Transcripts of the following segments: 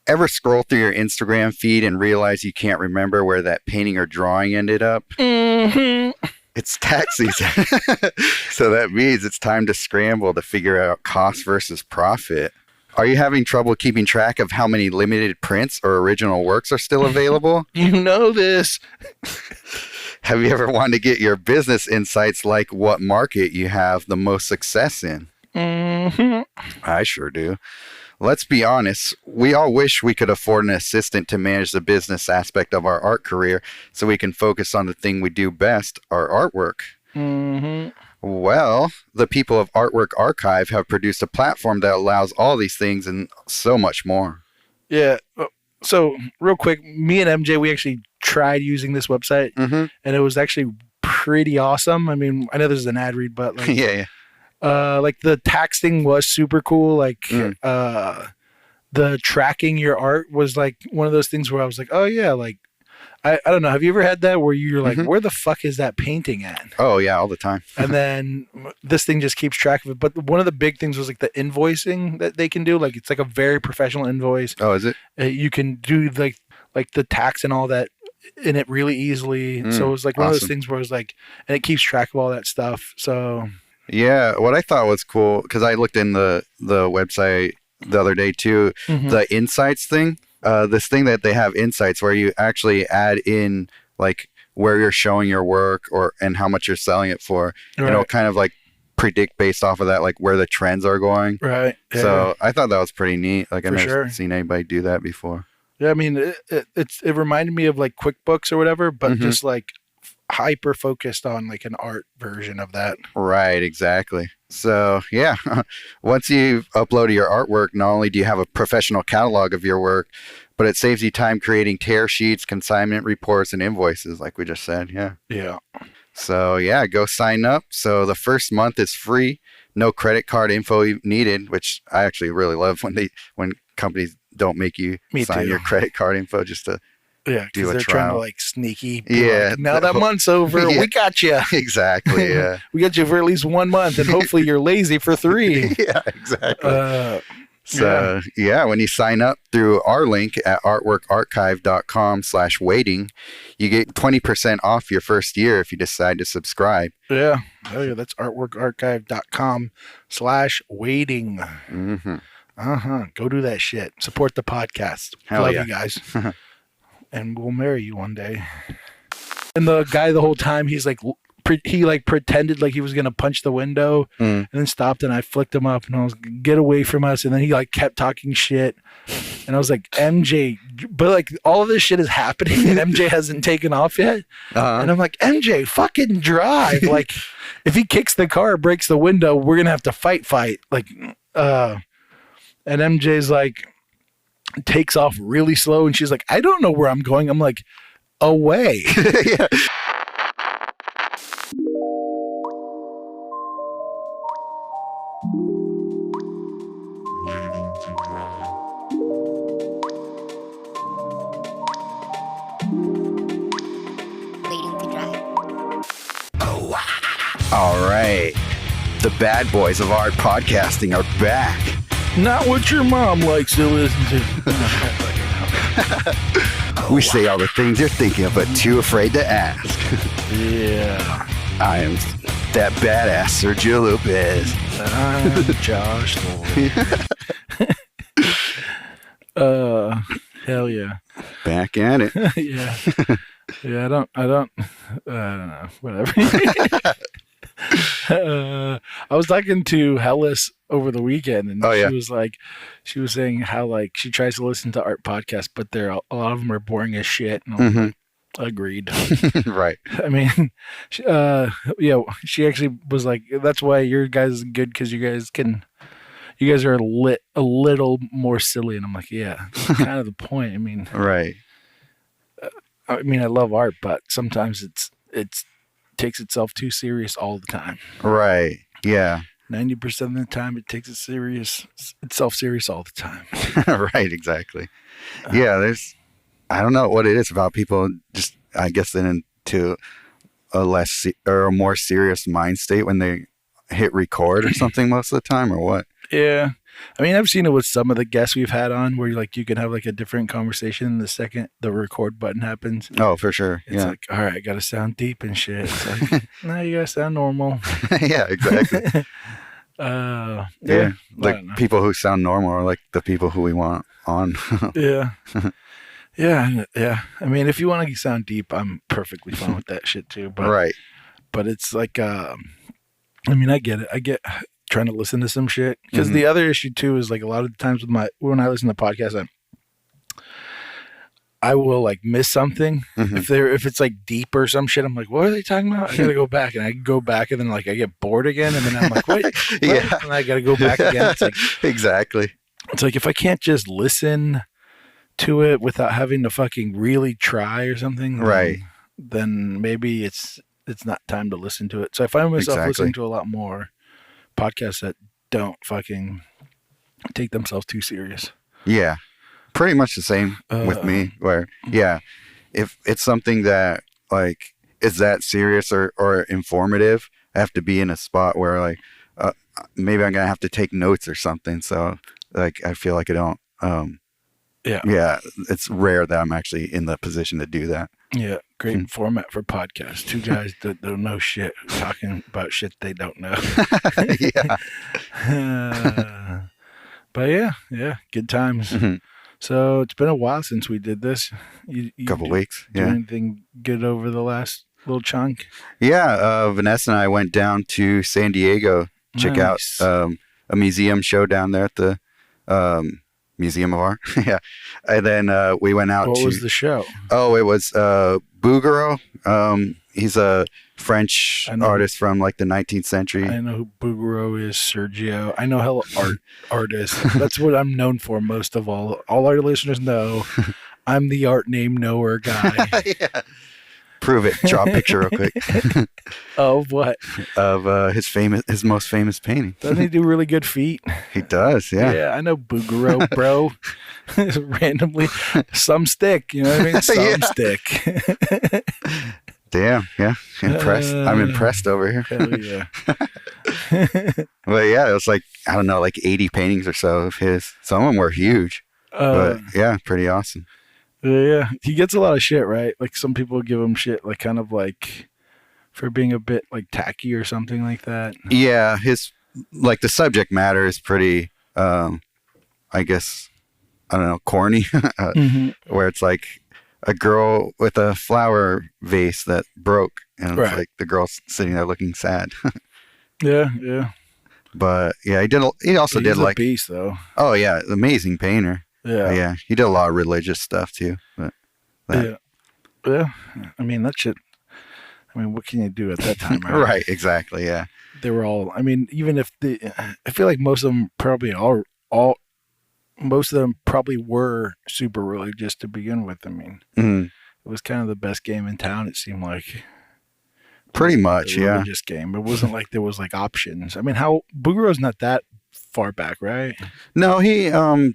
Ever scroll through your Instagram feed and realize you can't remember where that painting or drawing ended up? Mm-hmm. It's tax season. So that means it's time to scramble to figure out cost versus profit. Are you having trouble keeping track of how many limited prints or original works are still available? You know this. Have you ever wanted to get your business insights like what market you have the most success in? Mm-hmm. I sure do. Let's be honest, we all wish we could afford an assistant to manage the business aspect of our art career so we can focus on the thing we do best, our artwork. Mm-hmm. Well, the people of Artwork Archive have produced a platform that allows all these things and so much more. Yeah. So real quick, me and MJ, we actually tried using this website, and it was actually pretty awesome. I mean, I know this is an ad read, but like, Yeah. Like the tax thing was super cool. Like the tracking your art was like one of those things where I was like, oh yeah, like I don't know. Have you ever had that where you're like, where the fuck is that painting at? Oh yeah, all the time. And then this thing just keeps track of it. But one of the big things was like the invoicing that they can do. Like it's like a very professional invoice. Oh, is it? You can do like the tax and all that in it really easily. So it was like one of those things where it was like, and it keeps track of all that stuff. So yeah, what I thought was cool, because I looked in the website the other day too, the insights thing, this thing that they have insights where you actually add in like where you're showing your work and how much you're selling it for. Right. And it'll kind of like predict based off of that, like where the trends are going. Right. Yeah. So I thought that was pretty neat. Like I've never seen anybody do that before. Yeah, I mean, it reminded me of like QuickBooks or whatever, but just like hyper focused on like an art version of that. Right, exactly. So yeah, once you've uploaded your artwork, not only do you have a professional catalog of your work, but it saves you time creating tear sheets, consignment reports, and invoices, like we just said. Yeah. So yeah, go sign up. So the first month is free, no credit card info needed, which I actually really love when companies don't make you sign your credit card info just to do a they're trial. Trying to like sneaky. Yeah. Like, now that month's over, we got you. Exactly. Yeah. We got you for at least 1 month, and hopefully you're lazy for 3. Yeah, exactly. When you sign up through our link at artworkarchive.com/waiting, you get 20% off your first year if you decide to subscribe. Yeah. Oh yeah, that's artworkarchive.com/waiting. Go do that shit. Support the podcast. Love you guys. And we'll marry you one day. And the guy the whole time, he's like, he like pretended like he was going to punch the window and then stopped, and I flicked him up and I was like, get away from us. And then he like kept talking shit. And I was like, MJ, but like all of this shit is happening and MJ hasn't taken off yet. And I'm like, MJ, fucking drive. Like if he kicks the car, breaks the window, we're going to have to fight. Like, and MJ's like, takes off really slow, and she's like, I don't know where I'm going. I'm like, away. Yeah. All right. The bad boys of art podcasting are back. Not what your mom likes to listen to. We say all the things you're thinking of, but too afraid to ask. Yeah. I am that badass Sergio Lopez. I'm Josh Lord. Hell yeah. Back at it. Yeah. Yeah, I don't know. Whatever. I was talking to Hellas over the weekend, and she was saying how like she tries to listen to art podcasts, but a lot of them are boring as shit. And I was like, agreed. Right. I mean, she actually was like, that's why your guys is good, because you guys are a little more silly. And I'm like, yeah, that's kind of the point. I mean, right. I mean, I love art, but sometimes it's takes itself too serious all the time. Right. Yeah. 90% of the time, it takes itself serious all the time. Right. Exactly. Yeah. I don't know what it is about people just, I guess, then into a less or a more serious mind state when they hit record or something most of the time, or what? Yeah. I mean, I've seen it with some of the guests we've had on where like you can have like a different conversation the second the record button happens. Oh, for sure. It's like, all right, I got to sound deep and shit. It's like, no, you got to sound normal. Yeah, exactly. Yeah. Like people who sound normal are like the people who we want on. Yeah. Yeah. I mean, if you want to sound deep, I'm perfectly fine with that shit too. But, right. But it's like, I mean, I get it. I get trying to listen to some shit because the other issue too is like a lot of the times with when I listen to podcasts, I will like miss something if it's like deep or some shit. I'm like, what are they talking about? I gotta go back, and I go back, and then like I get bored again, and then I'm like, what? Yeah, and I gotta go back again. It's like exactly. It's like if I can't just listen to it without having to fucking really try or something, right? Then maybe it's not time to listen to it. So I find myself listening to a lot more podcasts that don't fucking take themselves too serious. Yeah. Pretty much the same with me, where, if it's something that, like, is that serious or informative, I have to be in a spot where, like, maybe I'm going to have to take notes or something. So, like, I feel like I don't, it's rare that I'm actually in the position to do that. Yeah, great format for podcasts. Two guys that don't know shit talking about shit they don't know. But yeah, good times. So it's been a while since we did this. You couple weeks. Do anything good over the last little chunk? Yeah, Vanessa and I went down to San Diego, check out a museum show down there at the Museum of Art. Yeah, and then we went out. What was the show? Oh, it was Bouguereau. He's a French artist from like the 19th century. I know who Bouguereau is, Sergio. I know hella artists. That's what I'm known for most of all. All our listeners know I'm the art name knower guy. Yeah. Prove it. Draw a picture real quick. Of what? Of his most famous painting. Doesn't he do really good feet? He does, yeah. Yeah, I know Bouguereau, bro. Randomly. Some stick, you know what I mean? Some stick. Damn, yeah. Impressed. I'm impressed over here. Hell yeah. But yeah, it was like, I don't know, like 80 paintings or so of his. Some of them were huge. But yeah, pretty awesome. Yeah. He gets a lot of shit, right? Like some people give him shit, like kind of like for being a bit like tacky or something like that. Yeah, his, like the subject matter is pretty, I guess, I don't know, corny. Where it's like, a girl with a flower vase that broke, and it's like the girl's sitting there looking sad. Yeah. But yeah, he also did like a beast though. Oh yeah, amazing painter. Yeah, he did a lot of religious stuff too. But yeah. I mean that shit. I mean, what can you do at that time? Right? Right. Exactly. Yeah. They were all. I mean, even if I feel like most of them probably most of them probably were super religious to begin with. I mean, it was kind of the best game in town, it seemed like. Pretty much, yeah. Religious game. It wasn't like there was like options. I mean, Bouguereau's not that far back, right? No, he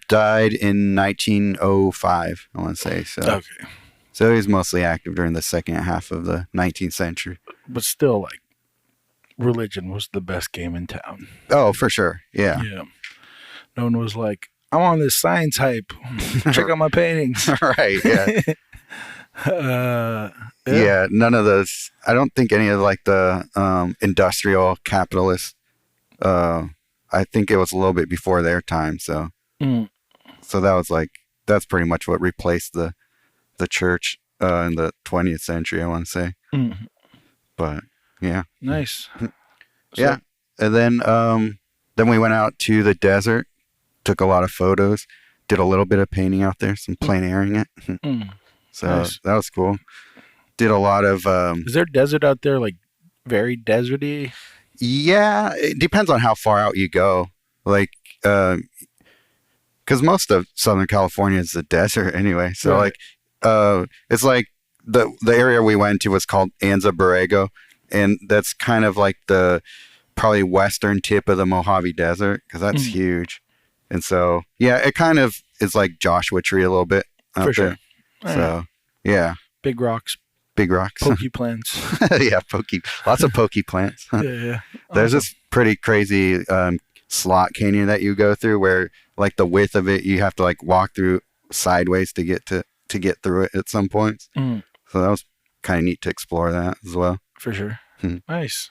died in 1905, I want to say. So. Okay. So he was mostly active during the second half of the 19th century. But still, like, religion was the best game in town. Oh, for sure. Yeah. Yeah. No one was like, I'm on this science hype. Check out my paintings. Right, yeah. Yeah, none of those. I don't think any of like the industrial capitalists, I think it was a little bit before their time. So so that was like, that's pretty much what replaced the church in the 20th century, I want to say. But yeah. Nice. Yeah. And then we went out to the desert. Took a lot of photos, did a little bit of painting out there, some plein airing it. So nice. That was cool. Did a lot of... Is there desert out there, like, very deserty? Yeah, it depends on how far out you go. Like, because most of Southern California is a desert anyway. So, right. Like, it's like the area we went to was called Anza Borrego, and that's kind of like the probably western tip of the Mojave Desert, because that's huge. And so, yeah, it kind of is like Joshua Tree a little bit out there. Sure. So, yeah. Big rocks. Big rocks. Pokey plants. Yeah, lots of pokey plants. Yeah. There's this pretty crazy slot canyon that you go through, where like the width of it, you have to like walk through sideways to get through it at some points. So that was kind of neat to explore that as well. For sure. Nice.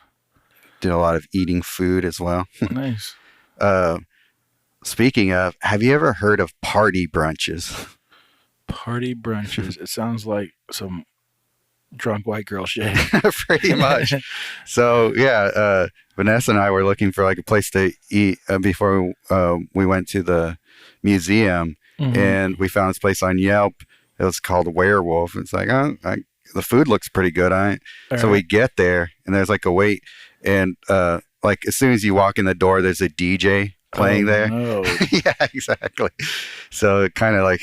Did a lot of eating food as well. Nice. Speaking of, have you ever heard of party brunches? Party brunches. It sounds like some drunk white girl shit. Pretty much. So yeah, Vanessa and I were looking for like a place to eat before we went to the museum, and we found this place on Yelp. It was called Werewolf. It's like, the food looks pretty good. So we get there, and there's like a wait, and like as soon as you walk in the door, there's a DJ playing there. No. Yeah, exactly. So it kind of like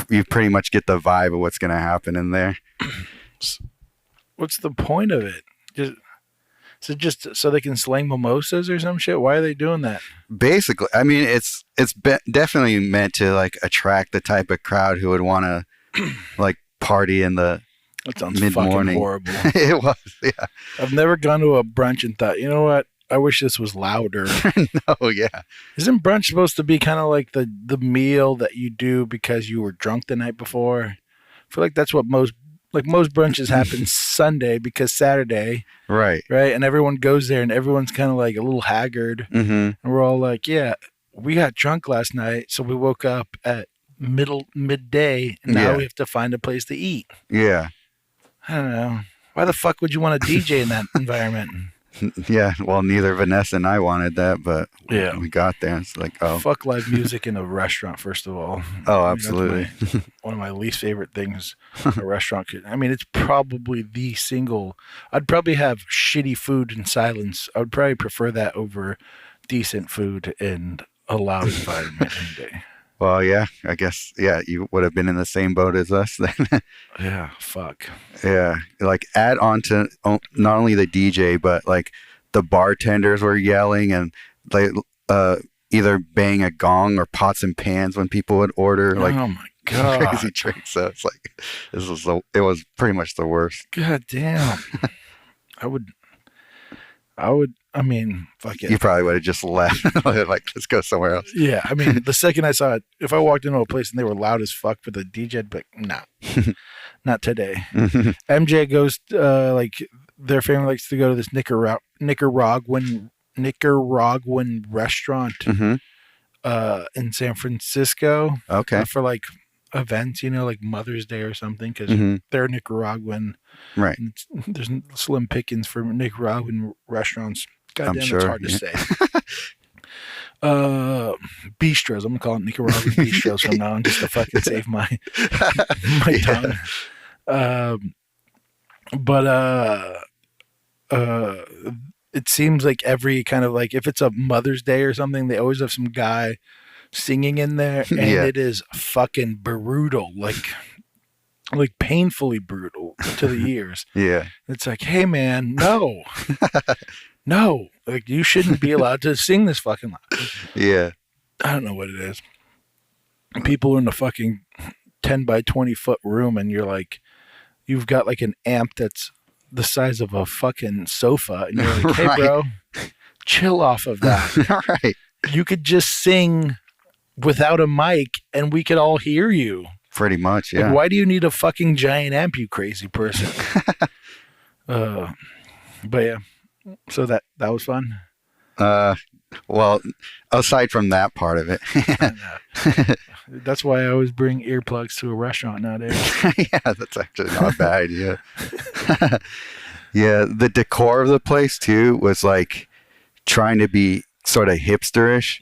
you pretty much get the vibe of what's going to happen in there. What's the point of it? Just so they can slang mimosas or some shit? Why are they doing that? Basically, I mean, it's definitely meant to like attract the type of crowd who would want to like party in the That sounds mid-morning. fucking horrible. It was, yeah. I've never gone to a brunch and thought, you know what? I wish this was louder. No, yeah. Isn't brunch supposed to be kind of like the meal that you do because you were drunk the night before? I feel like that's what most brunches happen Sunday because Saturday, Right. and everyone goes there and everyone's kind of like a little haggard, and we're all like, yeah, we got drunk last night, so we woke up at midday, and now we have to find a place to eat. Yeah. I don't know. Why the fuck would you want a DJ in that environment? Yeah, well, neither Vanessa and I wanted that, but we got there. It's like, oh. Fuck live music in a restaurant, first of all. Oh, absolutely. One of my least favorite things a restaurant could. I mean, it's probably the single. I'd probably have shitty food in silence. I would probably prefer that over decent food and a loud environment any day. Well, yeah, I guess, yeah, you would have been in the same boat as us then. Yeah, fuck. Yeah, like add on to not only the DJ, but like the bartenders were yelling and they either bang a gong or pots and pans when people would order. Like, oh my God. Crazy drinks. So it's like, it was pretty much the worst. God damn. I mean, fuck it. You probably would have just left. Like, let's go somewhere else. Yeah, I mean, the second I saw it, if I walked into a place and they were loud as fuck with a DJ, I'd be like, nah, not today. MJ goes, like, their family likes to go to this Nicaraguan restaurant in San Francisco. Okay. For like events, like Mother's Day or something, because they're Nicaraguan. Right. And there's slim pickings for Nicaraguan restaurants. God damn, sure. It's hard to say. Bistros. I'm gonna call it Nicaraguan bistros from now on, just to fucking save my tongue. But it seems like every kind of like if it's a Mother's Day or something, they always have some guy singing in there, and it is fucking brutal, like painfully brutal to the ears. Yeah, it's like, hey man, no. No, like you shouldn't be allowed to sing this fucking loud. Yeah. I don't know what it is. People are in a fucking 10 by 20 foot room and you're like, you've got like an amp that's the size of a fucking sofa. And you're like, hey bro, chill off of that. Right. You could just sing without a mic and we could all hear you. Pretty much, yeah. Like, why do you need a fucking giant amp, you crazy person? But yeah. So that was fun. Well, aside from that part of it, that's why I always bring earplugs to a restaurant nowadays. Yeah, that's actually not a bad idea. Yeah, the decor of the place too was like trying to be sort of hipsterish,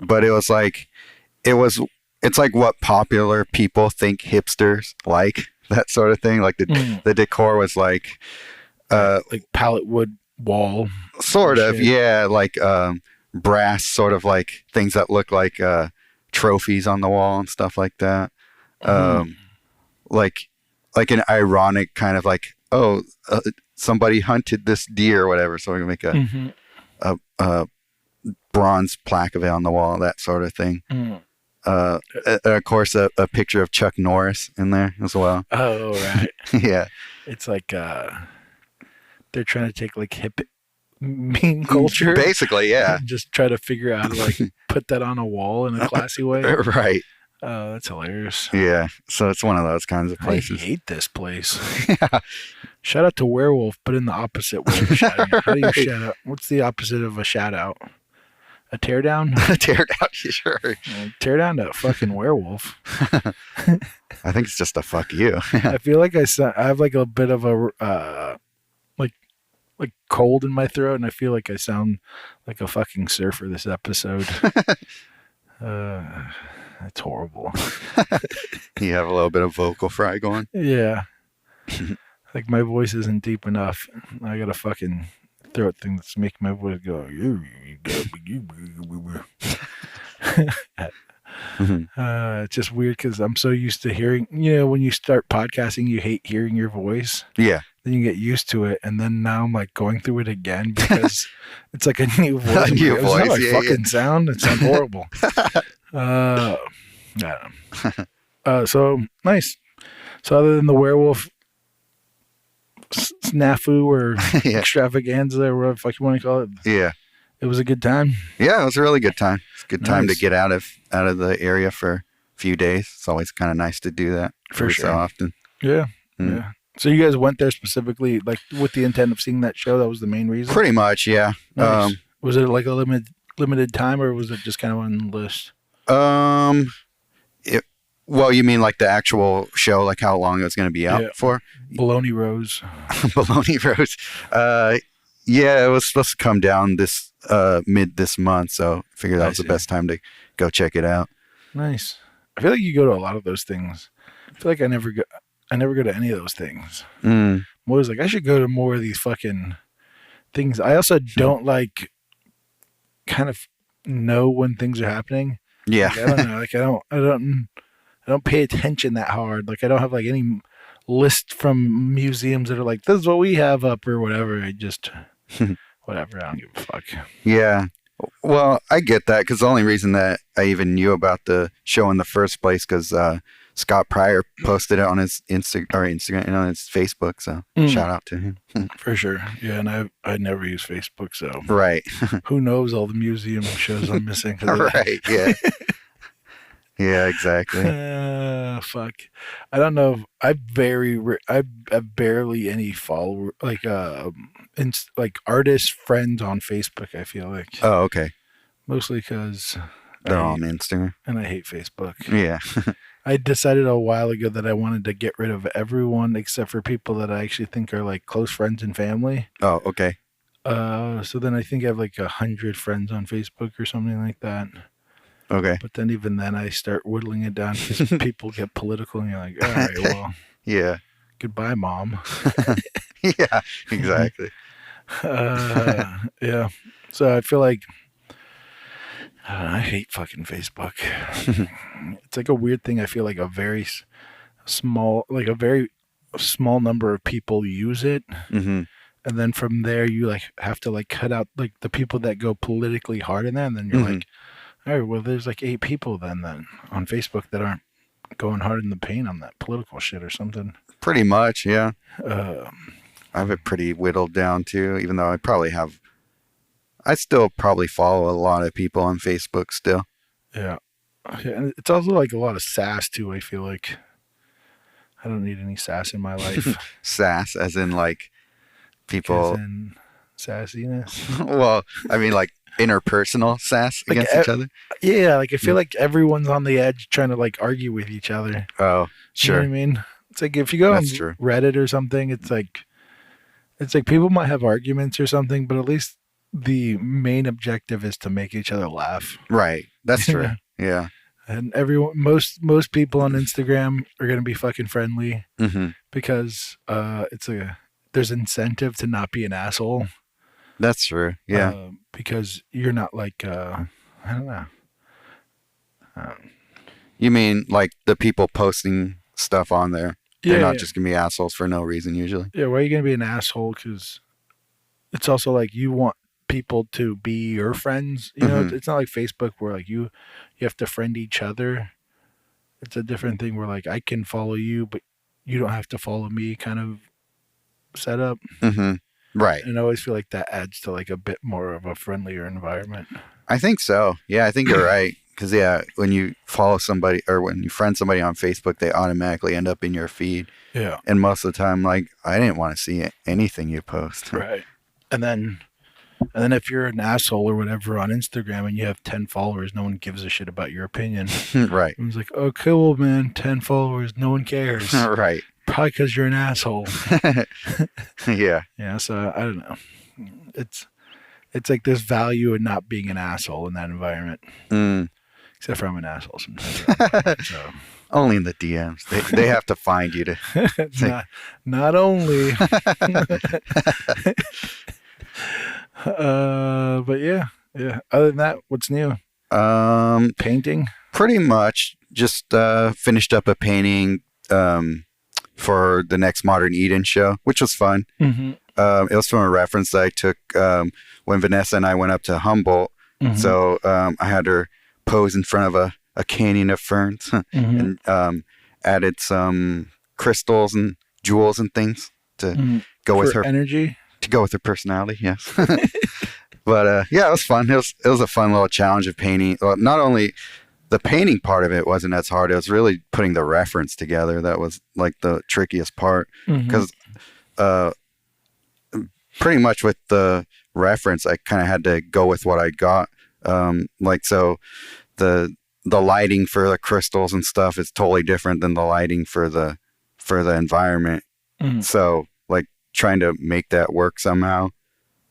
but it was like it's like what popular people think hipsters like, that sort of thing. Like the decor was like pallet wood wall, sort of, yeah, like brass, sort of like things that look like trophies on the wall and stuff like that. Like an ironic kind of like, somebody hunted this deer or whatever, so we're gonna make a bronze plaque of it on the wall, that sort of thing. Of course, a picture of Chuck Norris in there as well. Oh, right. Yeah, it's like they're trying to take like meme culture. Basically, yeah. Just try to figure out how to like put that on a wall in a classy way. Right. That's hilarious. Yeah. So it's one of those kinds of I places. hate this place. Yeah. Shout out to Werewolf, but in the opposite way of shouting. How do you Right. shout out? What's the opposite of a shout out? A teardown? Tear down, sure. Tear down to fucking Werewolf. I think it's just a fuck you. I feel like I have like a bit of a like cold in my throat, and I feel like I sound like a fucking surfer this episode. That's horrible. You have a little bit of vocal fry going. Yeah. Like my voice isn't deep enough. I got a fucking throat thing that's making my voice go. It's just weird because I'm so used to hearing. When you start podcasting, you hate hearing your voice. Yeah. Then you get used to it, and then now I'm like going through it again because it's like a new voice. A new voice, How I yeah, fucking sound. It sounds horrible. Yeah. So nice. So other than the werewolf snafu or Yeah. extravaganza or whatever the fuck you want to call it, Yeah. it was a good time. Yeah, it was a really good time. It's a good time to Nice. get out of the area for a few days. It's always kind of nice to do that For every sure. so often. Yeah. Mm. Yeah. So you guys went there specifically, like with the intent of seeing that show. That was the main reason. Pretty much, yeah. Nice. Was it like a limited time, or was it just kind of on the list? Well, you mean like the actual show, like how long it was going to be out Yeah. for? Bologna Rose. Bologna Rose. Yeah, it was supposed to come down mid this month, so I figured that I was the see. best time to go check it out. Nice. I feel like you go to a lot of those things. I feel like I never go to any of those things. Mm. I'm always like, I should go to more of these fucking things. I also don't like kind of know when things are happening. Yeah. Like, I don't know. Like I don't pay attention that hard. Like I don't have like any list from museums that are like, this is what we have up or whatever. I just whatever. I don't give a fuck. Yeah. Well, I get that because the only reason that I even knew about the show in the first place because Scott Pryor posted it on his Instagram and on his Facebook. So shout out to him. For sure. Yeah, and I never use Facebook, so Right. who knows all the museum shows I'm missing. 'Cause of that. Right. Yeah. Yeah. Exactly. Fuck. I don't know. I have barely any follower like artist friends on Facebook. I feel like Oh, okay. mostly because They're on Instagram. and I hate Facebook. Yeah. I decided a while ago that I wanted to get rid of everyone except for people that I actually think are like close friends and family. Oh, okay. So then I think I have like 100 friends on Facebook or something like that. Okay. But then even then I start whittling it down because people get political and you're like, all right, well, Yeah. goodbye, mom. Yeah. Exactly. Yeah. So I feel like I hate fucking Facebook. It's like a weird thing. I feel like a very small number of people use it. Hmm. And then from there, you like have to like cut out like the people that go politically hard in that. And then you're like, all right, well, there's like 8 people then on Facebook that aren't going hard in the paint on that political shit or something. Pretty much. Yeah. Uh, I have it pretty whittled down too, even though I still probably follow a lot of people on Facebook still. yeah. And it's also like a lot of sass too. I feel like I don't need any sass in my life. Sass, as in like people. As in sassiness. Well, I mean like interpersonal sass Like, against each other. Yeah, like I feel like everyone's on the edge trying to like argue with each other. Oh, You know sure. what I mean? It's like if you go on That's true. Reddit or something, it's like people might have arguments or something, but at least the main objective is to make each other laugh. Right. That's true. Yeah. Yeah. And most people on Instagram are gonna be fucking friendly Hmm. because there's incentive to not be an asshole. That's true. Yeah. Because you're not like I don't know. You mean like the people posting stuff on there? They're not yeah. just gonna be assholes for no reason usually. Yeah, why are you going to be an asshole? Because it's also like you want people to be your friends. You know, Mhm. it's not like Facebook where like you have to friend each other. It's a different thing where like I can follow you, but you don't have to follow me kind of setup. Hmm. Right. And I always feel like that adds to like a bit more of a friendlier environment. I think so. Yeah, I think you're right. Because, yeah, when you follow somebody or when you friend somebody on Facebook, they automatically end up in your feed. Yeah. And most of the time, like, I didn't want to see anything you post. Right. And then if you're an asshole or whatever on Instagram and you have 10 followers, no one gives a shit about your opinion. Right. It's like, oh, cool, man, 10 followers, no one cares. Right. Probably because you're an asshole. Yeah. Yeah, so I don't know. It's like there's value in not being an asshole in that environment. Except for I'm an asshole sometimes. So. Only in the DMs. They have to find you to. It's not only. But yeah. Other than that, what's new? Painting? Pretty much. Just finished up a painting for the next Modern Eden show, which was fun. Mm-hmm. It was from a reference that I took when Vanessa and I went up to Humboldt. Mm-hmm. So I had her pose in front of a canyon of ferns and added some crystals and jewels and things to go with her energy. To go with her personality, yes. But yeah, it was fun. It was a fun little challenge of painting. Well, not only the painting part of it wasn't as hard, it was really putting the reference together that was like the trickiest part. Because pretty much with the reference, I kind of had to go with what I got. Like, so the lighting for the crystals and stuff is totally different than the lighting for the environment. So like trying to make that work somehow.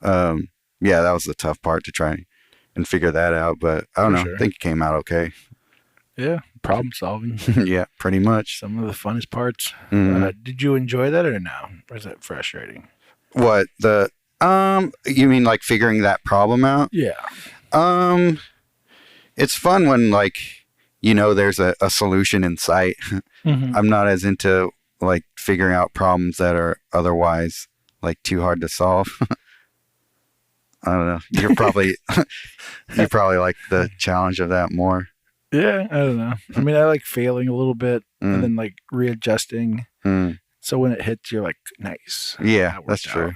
Yeah, that was the tough part to try and figure that out. But I don't know. Sure. I think it came out okay. Yeah, problem solving. Yeah, pretty much. Some of the funnest parts. Did you enjoy that or no? Or is that frustrating? What you mean like figuring that problem out? Yeah. It's fun when like, there's a solution in sight. I'm not as into like figuring out problems that are otherwise like too hard to solve. I don't know. You probably like the challenge of that more. Yeah, I don't know. I mean, I like failing a little bit and then like readjusting. So when it hits, you're like, nice. Yeah, that's true.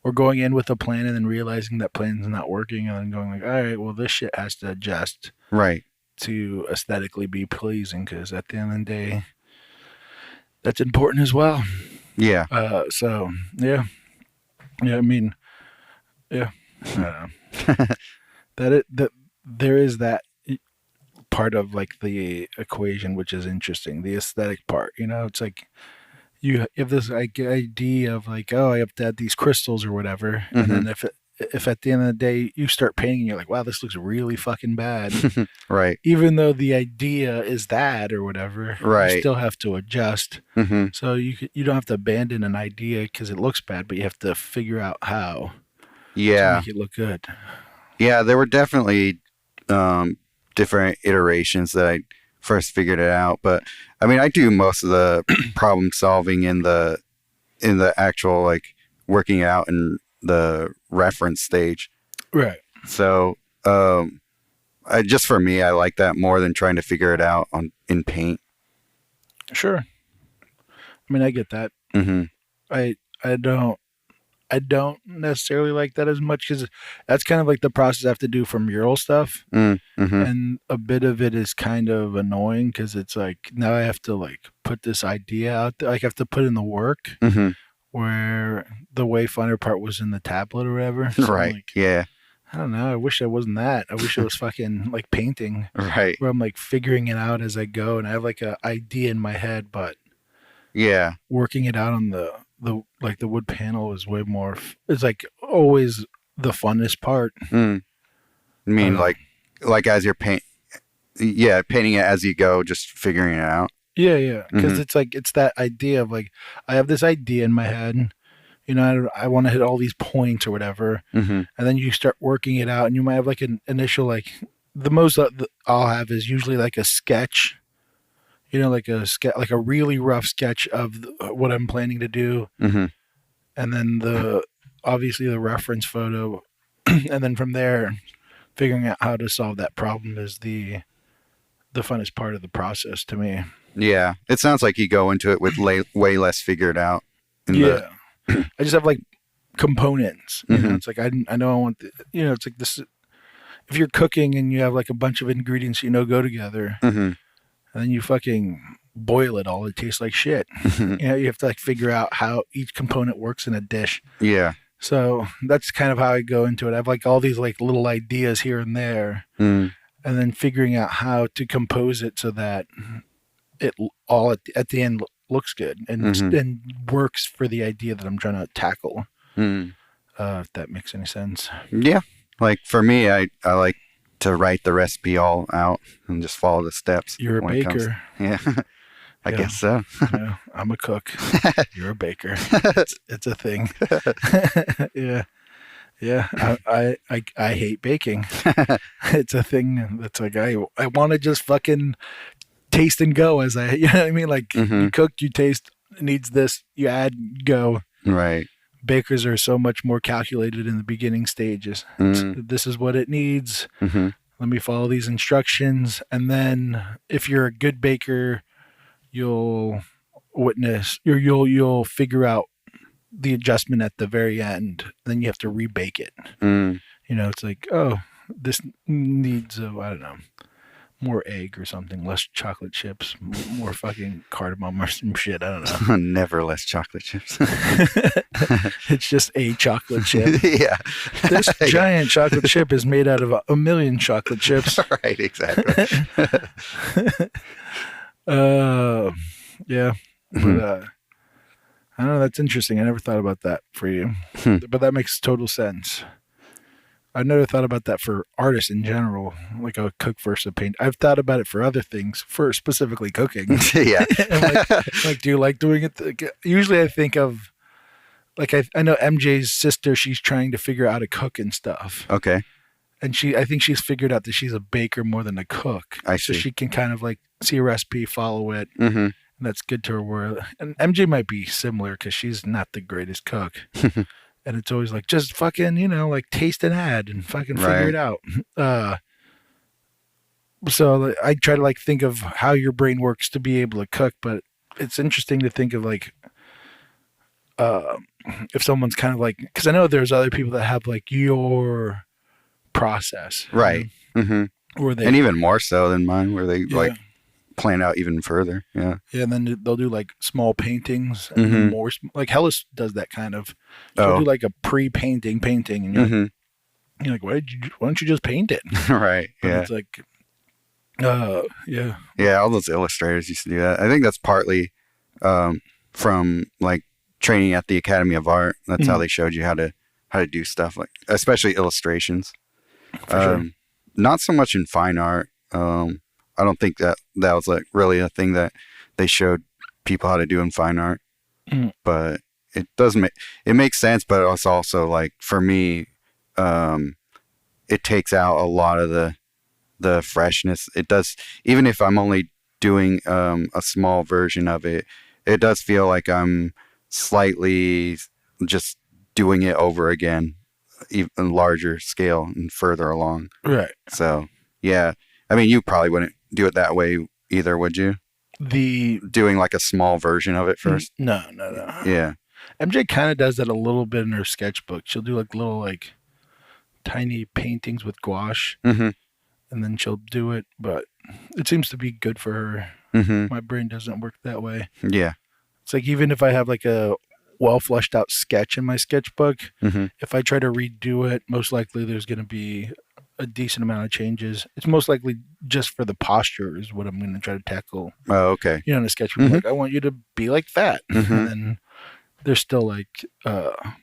Or going in with a plan and then realizing that plan's not working and then going like, all right, well, this shit has to adjust. Right. To aesthetically be pleasing, because at the end of the day, that's important as well. Yeah. So, yeah. Yeah, I mean, yeah. I don't know. that there is that part of like the equation which is interesting, the aesthetic part. It's like you have this like idea of like, oh, I have to add these crystals or whatever, and then if at the end of the day you start painting and you're like, wow, this looks really fucking bad. Right. Even though the idea is that or whatever, right, you still have to adjust. So you don't have to abandon an idea because it looks bad, but you have to figure out how to make it look good. Yeah, there were definitely different iterations that I first figured it out. But I mean, I do most of the problem solving in the actual like working out in the reference stage. Right. So just for me, I like that more than trying to figure it out in paint. Sure. I mean, I get that. I don't necessarily like that as much because that's kind of like the process I have to do for mural stuff. And a bit of it is kind of annoying because it's like now I have to like put this idea out there. Like I have to put in the work where the way funner part was in the tablet or whatever. So right. Like, yeah. I don't know. I wish I wasn't that. I wish it was fucking like painting. Right. Where I'm like figuring it out as I go and I have like an idea in my head, but yeah, working it out on the wood panel is way more. It's like always the funnest part. I mean, like as you're painting it as you go, just figuring it out. Yeah, because it's like it's that idea of like I have this idea in my head, I want to hit all these points or whatever, and then you start working it out, and you might have like an initial like the most I'll have is usually like a sketch. Like a really rough sketch of what I'm planning to do. And then obviously the reference photo. And then from there, figuring out how to solve that problem is the funnest part of the process to me. Yeah. It sounds like you go into it with way less figured out. I just have like components. You know, it's like I know I want it's like this. If you're cooking and you have like a bunch of ingredients go together, and then you fucking boil it all, it tastes like shit. You have to like figure out how each component works in a dish. Yeah. So that's kind of how I go into it. I have like all these like little ideas here and there, and then figuring out how to compose it so that it all at the end looks good and works for the idea that I'm trying to tackle. If that makes any sense. Yeah. Like for me, I like to write the recipe all out and just follow the steps. You're a baker. Yeah. I guess so. Yeah, I'm a cook. You're a baker. It's a thing. Yeah. I hate baking. It's a thing that's like I want to just fucking taste and go you know what I mean? Like you cook, you taste, it needs this, you add, go. Right. Bakers are so much more calculated in the beginning stages. This is what it needs. Let me follow these instructions. And then if you're a good baker, you'll figure out the adjustment at the very end. Then you have to rebake it. It's like, oh, this needs, I don't know, more egg or something, less chocolate chips, more fucking cardamom or some shit. I don't know. Never less chocolate chips. It's just a chocolate chip. Yeah. This giant chocolate chip is made out of a million chocolate chips. Right, exactly. Yeah. But I don't know, that's interesting. I never thought about that for you. But that makes total sense. I've never thought about that for artists in general, like a cook versus a paint. I've thought about it for other things, for specifically cooking. Yeah. like, do you like doing it? Usually I think of, like, I know MJ's sister, she's trying to figure out how to cook and stuff. Okay. And I think she's figured out that she's a baker more than a cook. I see. So she can kind of like see a recipe, follow it. And that's good to her. And MJ might be similar because she's not the greatest cook. And it's always like, just fucking, like taste and add and fucking figure it out. So I try to like think of how your brain works to be able to cook, but it's interesting to think of like, if someone's kind of like, because I know there's other people that have like your process. Right. Or they, and even more so than mine, where they like plan out even further. Yeah. Yeah, and then they'll do like small paintings and then more. Like Hellas does that kind of. She'll do like a pre-painting, and you're like, why don't you just paint it? Right. But yeah. It's like, yeah. Yeah, all those illustrators used to do that. I think that's partly from like training at the Academy of Art. That's how they showed you how to do stuff, like especially illustrations. For sure. Not so much in fine art. I don't think that was like really a thing that they showed people how to do in fine art. But it makes sense, but it's also like, for me, it takes out a lot of the freshness. It does, even if I'm only doing a small version of it, it does feel like I'm slightly just doing it over again, even larger scale and further along. Right. So, yeah. I mean, you probably wouldn't do it that way either, would you? Doing like a small version of it first? No. Yeah. MJ kind of does that a little bit in her sketchbook. She'll do like little like tiny paintings with gouache, and then she'll do it. But it seems to be good for her. My brain doesn't work that way. Yeah. It's like, even if I have like a well fleshed out sketch in my sketchbook, if I try to redo it, most likely there's going to be a decent amount of changes. It's most likely just for the posture is what I'm going to try to tackle. Oh, okay. In a sketchbook, like, I want you to be like that. And then there's still like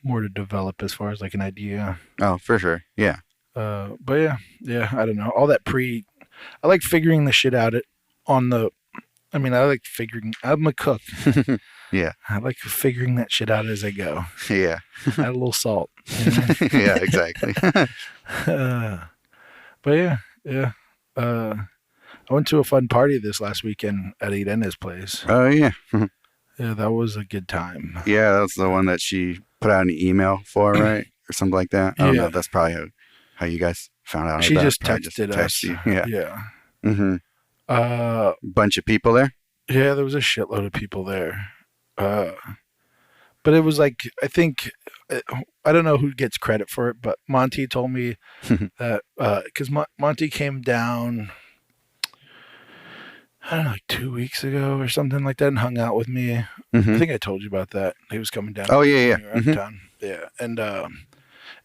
more to develop as far as like an idea. Oh, for sure. Yeah. But yeah, I don't know. All that I like figuring the shit out I'm a cook. Yeah. I like figuring that shit out as I go. Yeah. Add a little salt. Yeah, exactly. But yeah. I went to a fun party this last weekend at Irene's place. Oh, yeah. Yeah, that was a good time. Yeah, that's the one that she put out an email for, right? Or something like that. I don't know. That's probably how you guys found out. She about just probably texted us. You. Yeah. Yeah. Bunch of people there? Yeah, there was a shitload of people there. But it was like, I think, I don't know who gets credit for it, but Monty told me that, because Monty came down, I don't know, like 2 weeks ago or something like that, and hung out with me. I think I told you about that. He was coming down. Oh yeah, when you were out of town. Yeah, and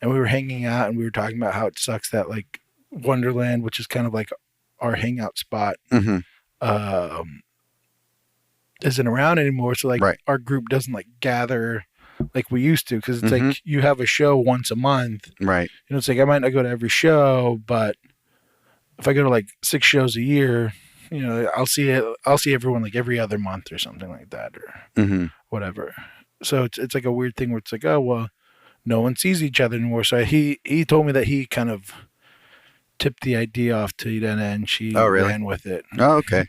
we were hanging out, and we were talking about how it sucks that like Wonderland, which is kind of like our hangout spot, isn't around anymore. So like Right. our group doesn't like gather like we used to, because it's like you have a show once a month. Right. You know, it's like I might not go to every show, but if I go to like 6 shows a year, you know, I'll see everyone like every other month or something like that, or whatever. So it's like a weird thing where it's like, oh well, no one sees each other anymore. So he told me that he kind of tipped the idea off to Irene, and she ran with it. Oh, okay.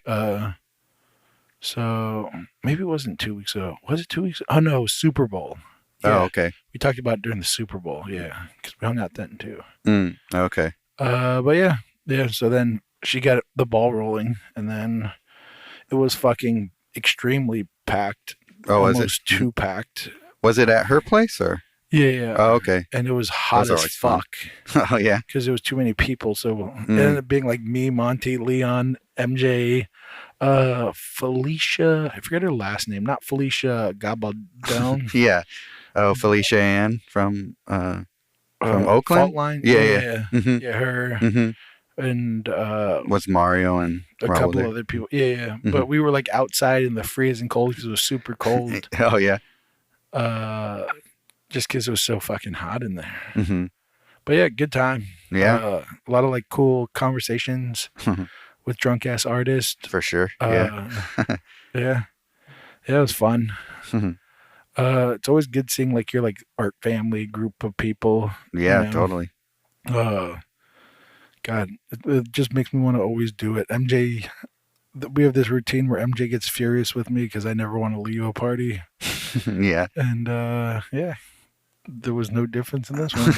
So maybe it wasn't 2 weeks ago. Was it 2 weeks? Oh no, it was Super Bowl. Yeah. Oh, okay. We talked about it during the Super Bowl. Yeah, because we hung out then too. Okay. But yeah. So then she got the ball rolling, and then it was fucking extremely packed. Oh, was it almost too packed? Was it at her place or? Yeah. Oh, okay. And it was hot as fuck. Oh yeah. Because there was too many people. So it ended up being like me, Monty, Leon, MJ, Felicia. I forget her last name. Not Felicia Gabaldon. Yeah. Oh, Felicia Ann from Oakland. Fault Line. Yeah. Yeah, her. And was Mario and a couple other people. Yeah. But we were like outside in the freezing cold because it was super cold. Oh yeah. Just because it was so fucking hot in there. But yeah, good time. Yeah. A lot of like cool conversations with drunk ass artists. For sure. Yeah. Yeah, it was fun. It's always good seeing like your like art family group of people. Yeah, you know? totally. God, it just makes me want to always do it. MJ, we have this routine where MJ gets furious with me because I never want to leave a party. Yeah. And yeah, there was no difference in this one.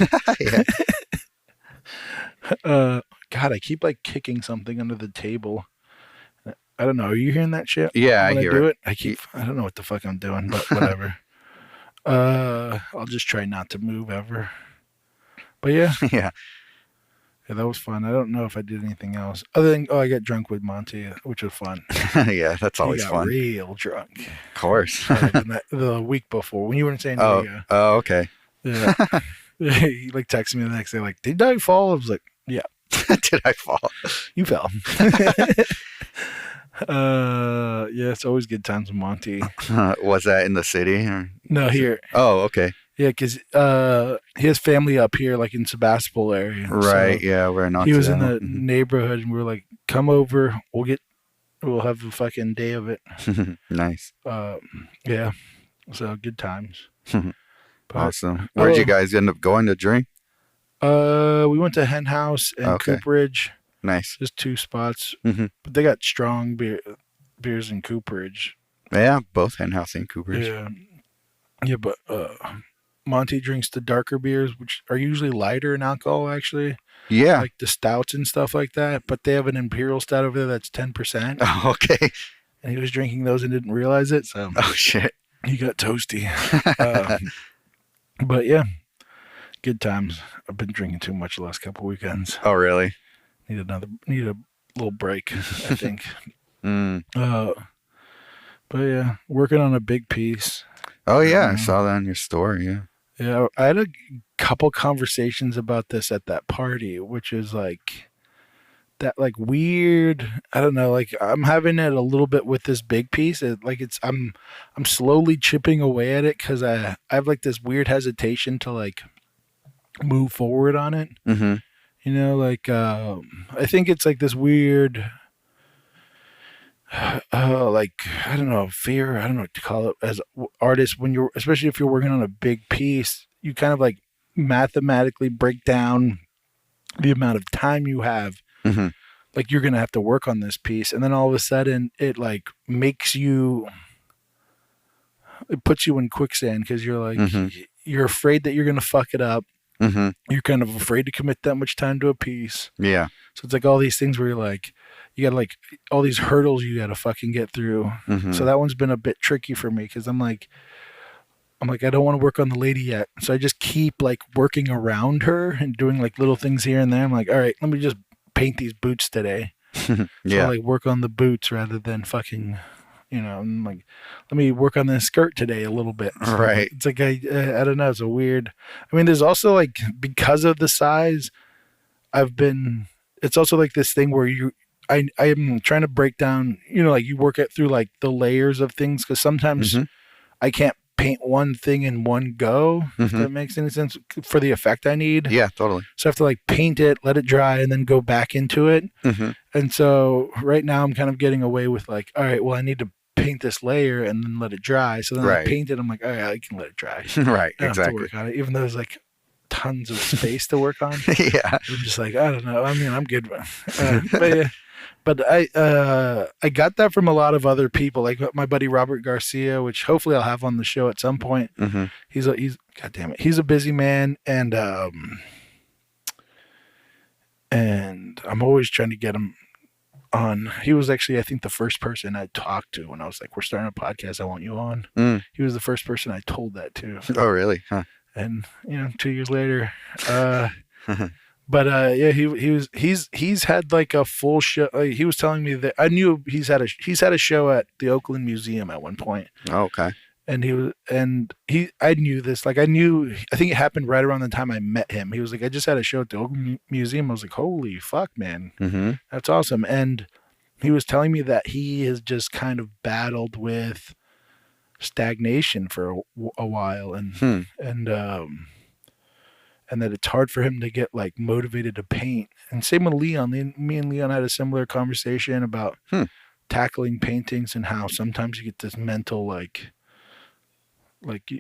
God, I keep like kicking something under the table. I don't know. Are you hearing that shit? Yeah, I hear it. I don't know what the fuck I'm doing, but whatever. I'll just try not to move ever. But yeah. Yeah, that was fun. I don't know if I did anything else other than I got drunk with Monty, which was fun. Yeah, that's always fun. Real drunk. Of course. The week before when you were in San Diego. Oh, okay. Yeah. He like texted me the next day, like, "Did I fall?" I was like, "Yeah." Did I fall? You fell. Yeah, it's always good times with Monty. Was that in the city? Or? No, here. Oh, okay. Yeah, because he has family up here, like in Sebastopol area. Right. So yeah, we're not. he was in the neighborhood, and we were like, "Come over. We'll have a fucking day of it." Nice. Yeah. So good times. Awesome. Where'd you guys end up going to drink? We went to Hen House and Cooperage. Nice. Just 2 spots. But they got strong beers in Cooperage. Yeah, both Hen House and Cooperage. Yeah, but Monty drinks the darker beers, which are usually lighter in alcohol, actually. Yeah. Like the stouts and stuff like that. But they have an Imperial Stout over there that's 10%. Oh, okay. And he was drinking those and didn't realize it. So oh, shit. He got toasty. But yeah, good times. I've been drinking too much the last couple weekends. Oh, really? Need a little break, I think. But yeah, working on a big piece. Oh yeah, I saw that on your story. Yeah. Yeah, I had a couple conversations about this at that party, which is like that like weird, I don't know, like I'm having it a little bit with this big piece. I'm slowly chipping away at it because I have like this weird hesitation to like move forward on it. You know, like I think it's like this weird like I don't know, fear, I don't know what to call it as artists when you're, especially if you're working on a big piece, you kind of like mathematically break down the amount of time you have. Like you're gonna have to work on this piece, and then all of a sudden it like makes you, it puts you in quicksand because you're like you're afraid that you're gonna fuck it up. You're kind of afraid to commit that much time to a piece. Yeah. So it's like all these things where you're like, you got like all these hurdles you got to fucking get through. So that one's been a bit tricky for me because I'm like, I'm like, I don't want to work on the lady yet. So I just keep like working around her and doing like little things here and there. I'm like, all right, let me just paint these boots today. So I like work on the boots rather than fucking, I'm like, let me work on this skirt today a little bit. So Right. it's like, I don't know. It's a weird, I mean, there's also like, because of the size, it's also like this thing where I am trying to break down, like you work it through like the layers of things. Cause sometimes I can't paint one thing in one go, if that makes any sense, for the effect I need. Yeah, totally. So I have to like paint it, let it dry, and then go back into it. And so right now I'm kind of getting away with like, all right, well, I need to paint this layer and then let it dry. So then I paint it. I'm like, all right, I can let it dry. Right, I don't have to exactly. work on it, even though there's like tons of space to work on. Yeah. I'm just like, I don't know. I mean, I'm good. But yeah. But I got that from a lot of other people, like my buddy Robert Garcia, which hopefully I'll have on the show at some point. He's God damn it, he's a busy man, and I'm always trying to get him on. He was actually, I think, the first person I talked to when I was like, we're starting a podcast, I want you on. He was the first person I told that to. Oh, really? Huh. And 2 years later, but yeah, he's had like a full show. He was telling me that I knew he's had a show at the Oakland Museum at one point. Oh, okay. And I knew this. Like I think it happened right around the time I met him. He was like, I just had a show at the Oakland Museum. I was like, holy fuck, man, that's awesome. And he was telling me that he has just kind of battled with stagnation for a while, and that it's hard for him to get like motivated to paint. And same with Leon. Me and Leon had a similar conversation about tackling paintings and how sometimes you get this mental like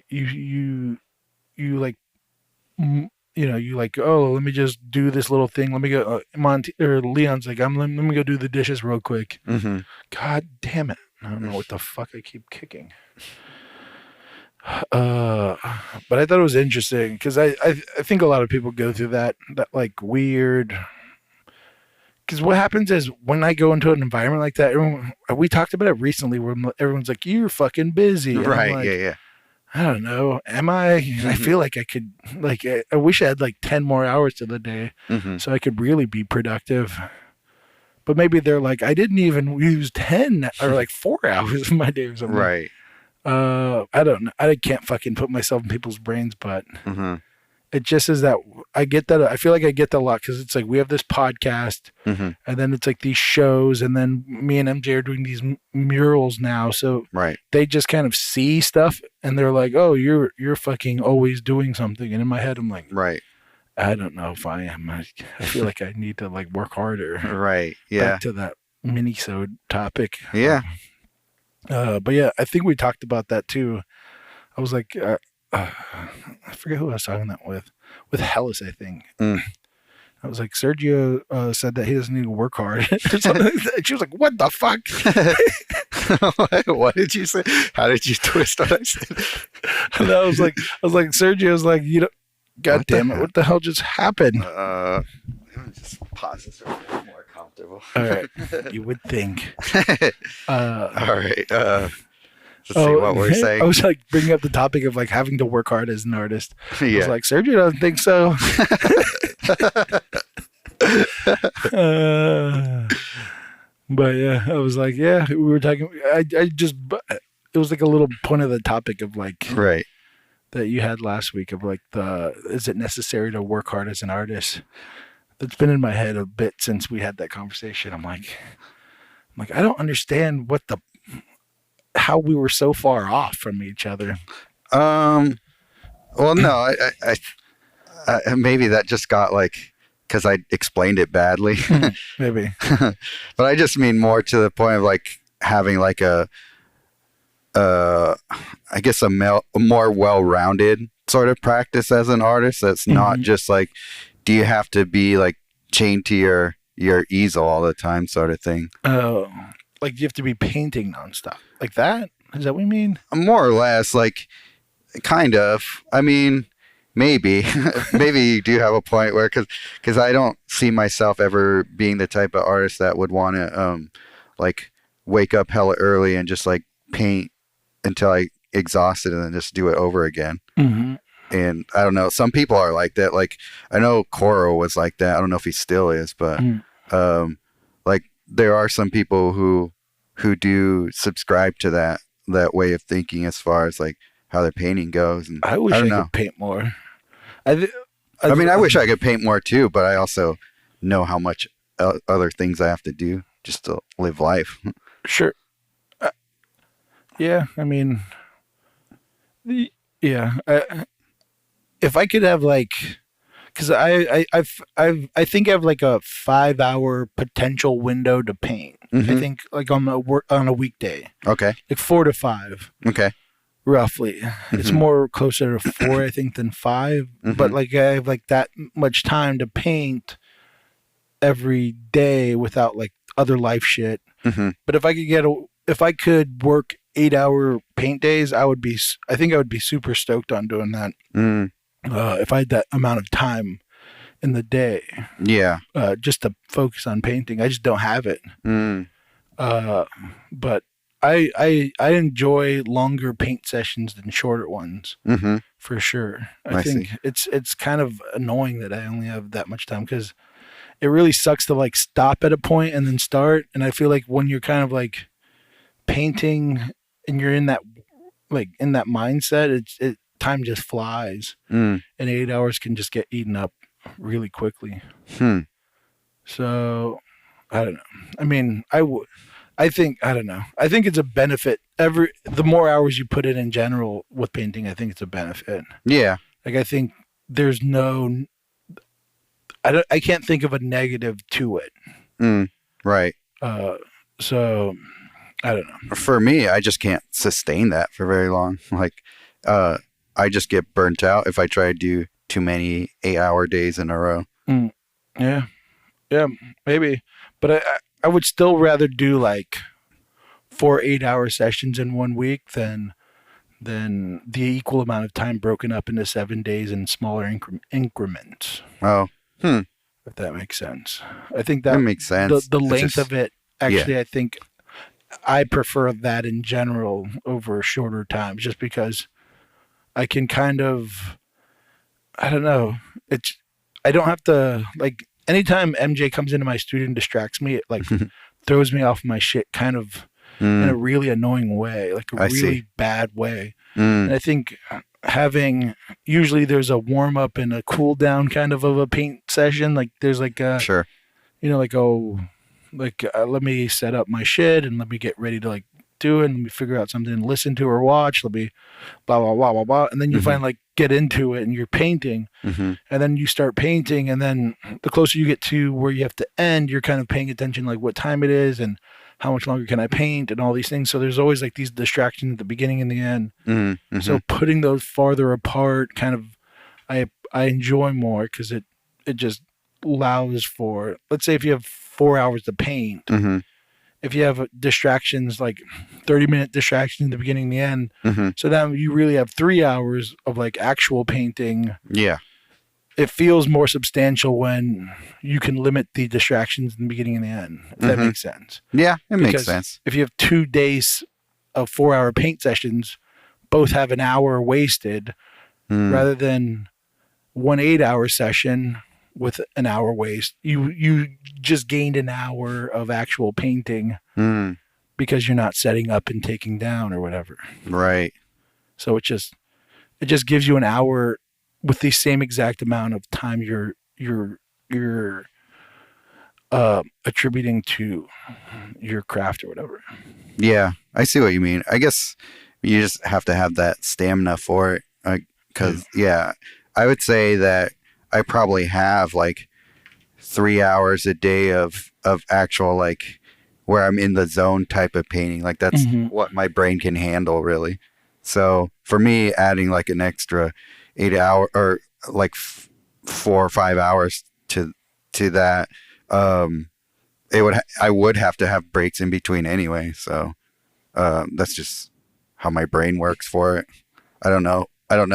you like you like, oh, let me just do this little thing. Let me go. Leon's like, let me go do the dishes real quick. God damn it! I don't know what the fuck I keep kicking. But I thought it was interesting because I think a lot of people go through that like weird, because what happens is when I go into an environment like that, we talked about it recently where everyone's like, you're fucking busy. And right. like, Yeah. I don't know. Am I? I feel like I could, like, I wish I had like 10 more hours to the day so I could really be productive. But maybe they're like, I didn't even use 10 or like 4 hours of my day or something. Right. I don't know. I can't fucking put myself in people's brains, but it just is that I get that. I feel like I get that a lot because it's like we have this podcast and then it's like these shows, and then me and MJ are doing these murals now. So they just kind of see stuff and they're like, oh, you're fucking always doing something. And in my head, I'm like, I don't know if I am. I feel like I need to like work harder. Right. Yeah. Back to that mini-sode topic. Yeah. But yeah, I think we talked about that too. I was like, I forget who I was talking that with Hellas, I think. I was like, Sergio said that he doesn't need to work hard. She was like, what the fuck? What did you say? How did you twist what I said? And I was like, Sergio's like, God damn it, what the hell just happened? Let me just pause this so I'm more comfortable. All right, you would think. All right. Let's see what we're saying. I was like bringing up the topic of like having to work hard as an artist. Yeah. I was like, Sergio doesn't think so. But yeah, I was like, yeah, we were talking. It was like a little point of the topic of like, that you had last week of like is it necessary to work hard as an artist? That's been in my head a bit since we had that conversation. I'm like, I don't understand how we were so far off from each other. Well, no, I maybe that just got like, because I explained it badly. Maybe. But I just mean more to the point of like having like I guess a more well-rounded sort of practice as an artist. That's not just like, do you have to be like chained to your easel all the time sort of thing. Oh, like you have to be painting nonstop like that? Is that what you mean? More or less, like, kind of. I mean, maybe you do have a point where, because I don't see myself ever being the type of artist that would want to like wake up hella early and just like paint until I exhausted and then just do it over again. Mm-hmm. And I don't know, some people are like that. Like I know Coro was like that. I don't know if he still is, but like there are some people who do subscribe to that way of thinking as far as like how their painting goes. And I wish I I don't know. could paint more. I mean, I wish I could paint more too, but I also know how much other things I have to do just to live life. Sure. Yeah, I mean, yeah. If I could have like, because I think I have like a 5 hour potential window to paint. I think like on a weekday, Okay. like 4 to 5. Okay. Roughly. It's more closer to 4, I think, than 5. But like I have like that much time to paint every day without like other life shit. But if I could work 8-hour paint days, I think I would be super stoked on doing that. If I had that amount of time in the day. Yeah. Just to focus on painting. I just don't have it. But I enjoy longer paint sessions than shorter ones, for sure. I think it's kind of annoying that I only have that much time, because it really sucks to like stop at a point and then start. And I feel like when you're kind of like painting and you're in that mindset, time just flies, and 8 hours can just get eaten up really quickly. So I don't know. I mean, I think it's a benefit. The more hours you put in general with painting, I think it's a benefit. Yeah. Like I think there's I can't think of a negative to it. Right. So I don't know. For me, I just can't sustain that for very long. Like, I just get burnt out if I try to do too many 8-hour days in a row. Yeah, maybe. But I would still rather do like 4 8-hour sessions in 1 week than the equal amount of time broken up into 7 days in smaller increments. Oh, if that makes sense. I think that makes sense. The length of it, actually, I think I prefer that in general over shorter times, just because I can kind of, I don't know. I don't have to, like, anytime MJ comes into my studio and distracts me, it like throws me off my shit kind of in a really annoying way, like a really bad way. And I think usually there's a warm up and a cool down kind of a paint session. Like there's like a, let me set up my shit and let me get ready to like do it, and let me figure out something to listen to or watch. Let me blah, blah, blah, blah, blah. And then you finally like get into it and you're painting, and then you start painting. And then the closer you get to where you have to end, you're kind of paying attention, like what time it is and how much longer can I paint and all these things. So there's always like these distractions at the beginning and the end. So putting those farther apart kind of, I enjoy more, because it just allows for, let's say if you have 4 hours to paint, if you have distractions, like 30-minute distractions in the beginning and the end, so then you really have 3 hours of like actual painting. Yeah. It feels more substantial when you can limit the distractions in the beginning and the end, if that makes sense. Yeah, it makes sense. If you have 2 days of 4-hour paint sessions, both have an hour wasted, rather than one 8-hour session with an hour waste. You just gained an hour of actual painting because you're not setting up and taking down or whatever. Right. So it just gives you an hour with the same exact amount of time you're attributing to your craft or whatever. Yeah, I see what you mean. I guess you just have to have that stamina for it. Because, I would say that I probably have like 3 hours a day of actual, like, where I'm in the zone type of painting. Like that's what my brain can handle, really. So for me, adding like an extra 8 hour or like 4 or 5 hours to that, I would have to have breaks in between anyway. So that's just how my brain works for it. I don't know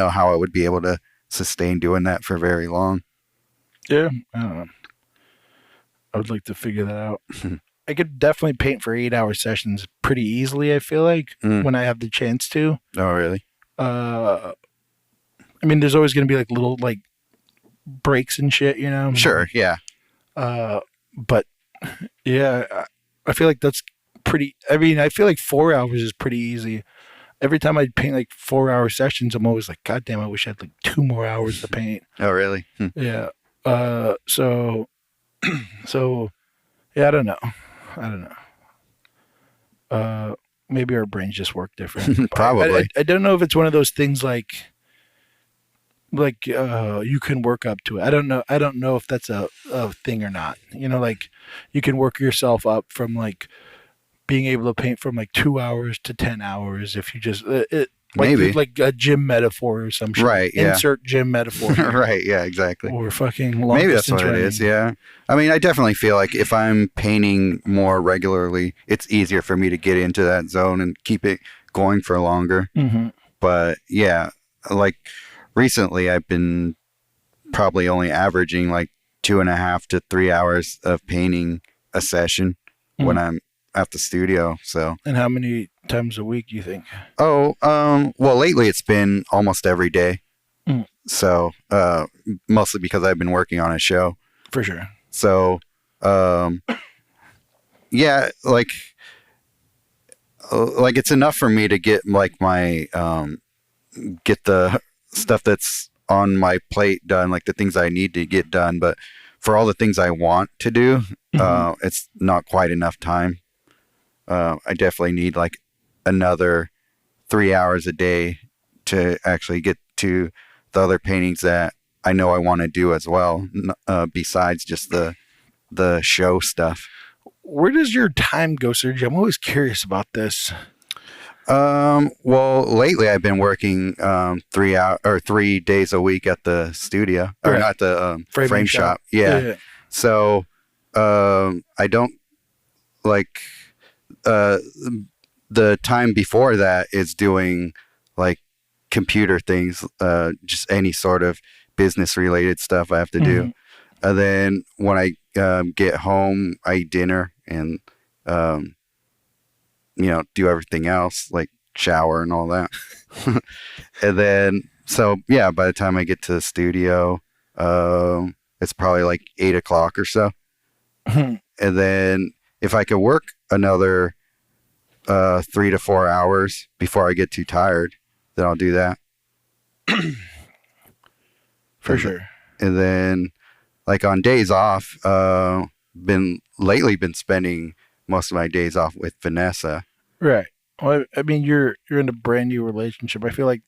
how I would be able to sustain doing that for very long. Yeah, I don't know. I would like to figure that out. I could definitely paint for 8-hour sessions pretty easily. I feel like when I have the chance to. Oh, really? I mean, there's always going to be like little like breaks and shit, you know. Sure. Yeah. But yeah, I feel like that's pretty. I mean, I feel like 4 hours is pretty easy. Every time I paint like 4-hour sessions, I'm always like, God damn, I wish I had like 2 more hours to paint. Oh, really? Yeah. So yeah, I don't know. Maybe our brains just work different. Probably. I don't know if it's one of those things like you can work up to it. I don't know if that's a thing or not. You know, like you can work yourself up from like being able to paint from like 2 hours to 10 hours if you just Maybe like a gym metaphor or some shit. Right. Yeah. Insert gym metaphor. Right. Yeah. Exactly. Or fucking long Maybe that's distance what it running. is. Yeah. I mean, I definitely feel like if I'm painting more regularly, it's easier for me to get into that zone and keep it going for longer. Mm-hmm. But yeah, like recently I've been probably only averaging like 2.5 to 3 hours of painting a session when I'm at the studio. So. And how many times a week do you think? Oh, well, lately it's been almost every day. So, mostly because I've been working on a show. For sure. So, yeah, like it's enough for me to get like my, get the stuff that's on my plate done, like the things I need to get done. But for all the things I want to do, it's not quite enough time. I definitely need like another 3 hours a day to actually get to the other paintings that I know I want to do as well, besides just the show stuff. Where does your time go, Sergio? I'm always curious about this. Well, lately I've been working 3 days a week at the studio, or Right. not the frame shop. Yeah. So I don't like the time before that is doing like computer things, just any sort of business related stuff I have to do. And then when I get home, I eat dinner and do everything else, like shower and all that. And then, so yeah, by the time I get to the studio, it's probably like 8 o'clock or so. And then if I could work another 3 to 4 hours before I get too tired, then I'll do that. For sure. And then, like on days off, been spending most of my days off with Vanessa. Right. Well, I mean, you're in a brand new relationship. I feel like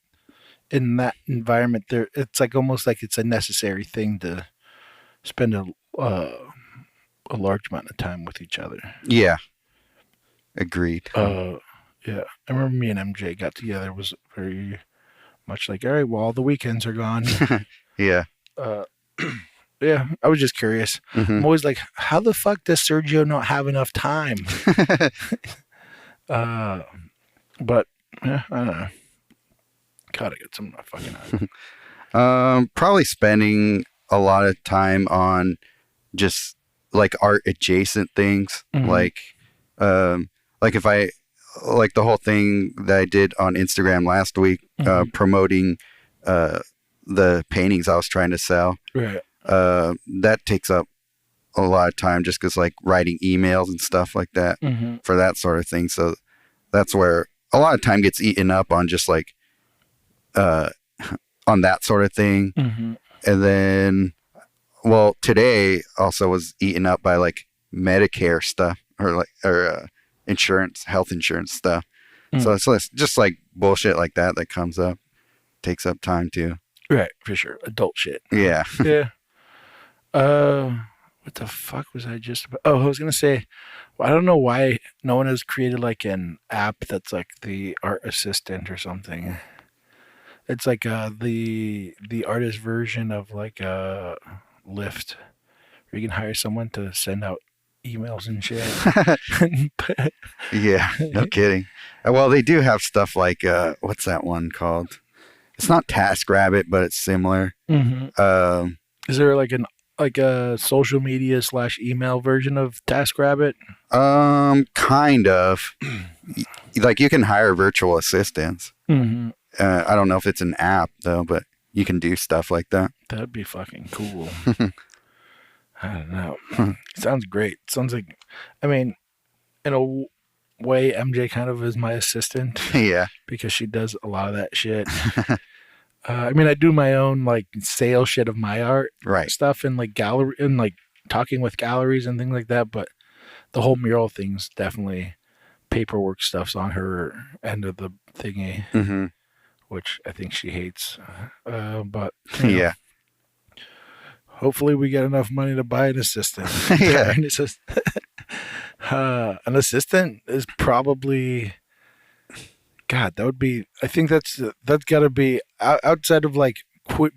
in that environment, it's like almost like it's a necessary thing to spend a large amount of time with each other. Yeah. Agreed. Yeah. I remember me and MJ got together. It was very much like, all right, well, all the weekends are gone. Yeah. Yeah. I was just curious. I'm always like, how the fuck does Sergio not have enough time? But yeah, I don't know. Gotta get some fucking probably spending a lot of time on just like art adjacent things. Like if I like the whole thing that I did on Instagram last week, promoting the paintings I was trying to sell. Right. That takes up a lot of time just because like writing emails and stuff like that for that sort of thing. So that's where a lot of time gets eaten up on just like on that sort of thing. And then, well, today also was eaten up by like Medicare stuff or insurance, health insurance stuff. So it's just like bullshit like that comes up, takes up time too. Right, for sure. Adult shit. Yeah. Yeah. What the fuck was I just about? Oh, I was gonna say, well, I don't know why no one has created like an app that's like the art assistant or something. It's like the artist version of like a Lyft, where you can hire someone to send out emails and shit. Yeah, no kidding. Well, they do have stuff like what's that one called? It's not TaskRabbit, but it's similar. Is there like like a social media / email version of TaskRabbit? Kind of. Like you can hire virtual assistants. Mm-hmm. I don't know if it's an app though, but you can do stuff like that. That'd be fucking cool. I don't know. Sounds great. Sounds like, I mean, in a way, MJ kind of is my assistant. Yeah. Because she does a lot of that shit. I mean, I do my own like sale shit of my art stuff and like gallery and like talking with galleries and things like that. But the whole mural thing's definitely paperwork stuff's on her end of the thingy, which I think she hates. But yeah. Hopefully we get enough money to buy an assistant. Yeah. An assistant is probably, God, that would be, I think that's got to be outside of like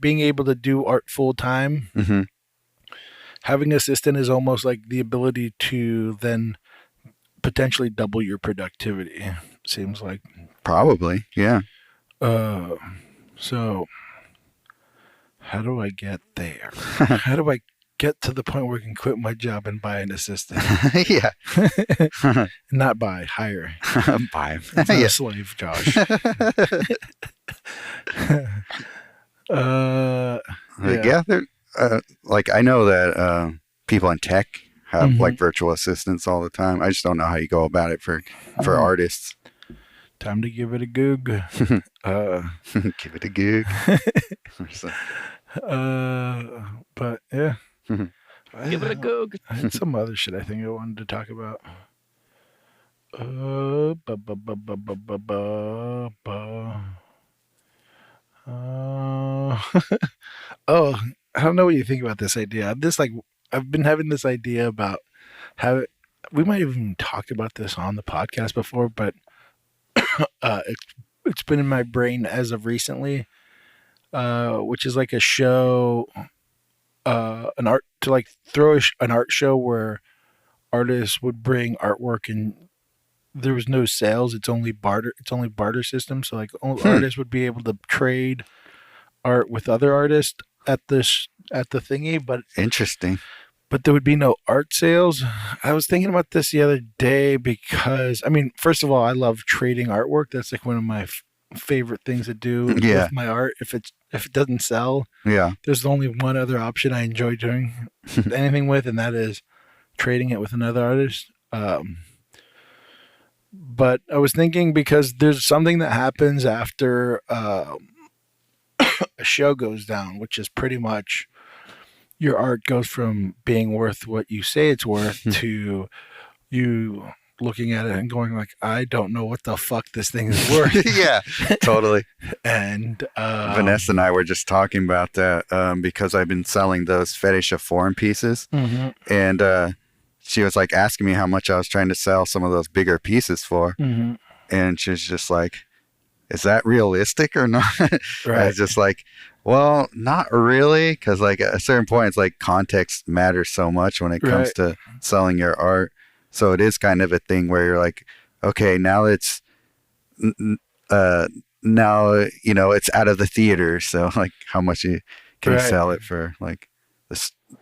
being able to do art full time. Having an assistant is almost like the ability to then potentially double your productivity. Seems like. Probably. Yeah. So how do I get there? How do I get to the point where I can quit my job and buy an assistant? Yeah. Not buy, hire. Buy. It's not a slave, Josh. Yeah. Like I know that people in tech have like virtual assistants all the time. I just don't know how you go about it for artists. Time to give it a goog. Give it a goog. But yeah. Give it a goog. I had some other shit I think I wanted to talk about. Oh, I don't know what you think about this idea. I've been having this idea about how we might have even talked about this on the podcast before, but it's been in my brain as of recently, which is like a show, an art to like throw an art show where artists would bring artwork and there was no sales. It's only barter. It's only barter system. So like artists would be able to trade art with other artists at the thingy, but interesting. But there would be no art sales. I was thinking about this the other day because, I mean, first of all, I love trading artwork. That's like one of my favorite things to do with my art. If it doesn't sell, there's only one other option I enjoy doing anything with, and that is trading it with another artist. But I was thinking because there's something that happens after a show goes down, which is pretty much your art goes from being worth what you say it's worth to you looking at it and going like, I don't know what the fuck this thing is worth. Yeah, totally. And Vanessa and I were just talking about that because I've been selling those fetish of foreign pieces. And she was like asking me how much I was trying to sell some of those bigger pieces for. And she's just like, is that realistic or not? I was just like, well, not really, because like at a certain point, it's like context matters so much when it comes to selling your art. So it is kind of a thing where you're like, okay, now it's now it's out of the theater. So like, how much you can sell it for? Like,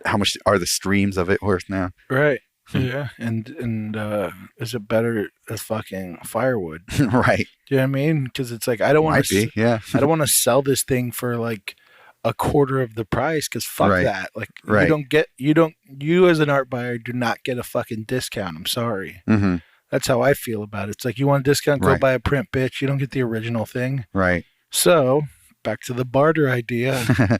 how much are the streams of it worth now? Right. Yeah, and is it better as fucking firewood? Right. Do you know what I mean? Because it's like I don't want to. Yeah. I don't want to sell this thing for like a quarter of the price because fuck that. Like you as an art buyer do not get a fucking discount. I'm sorry. That's how I feel about it. It's like you want a discount, go buy a print, bitch. You don't get the original thing. Right. So back to the barter idea.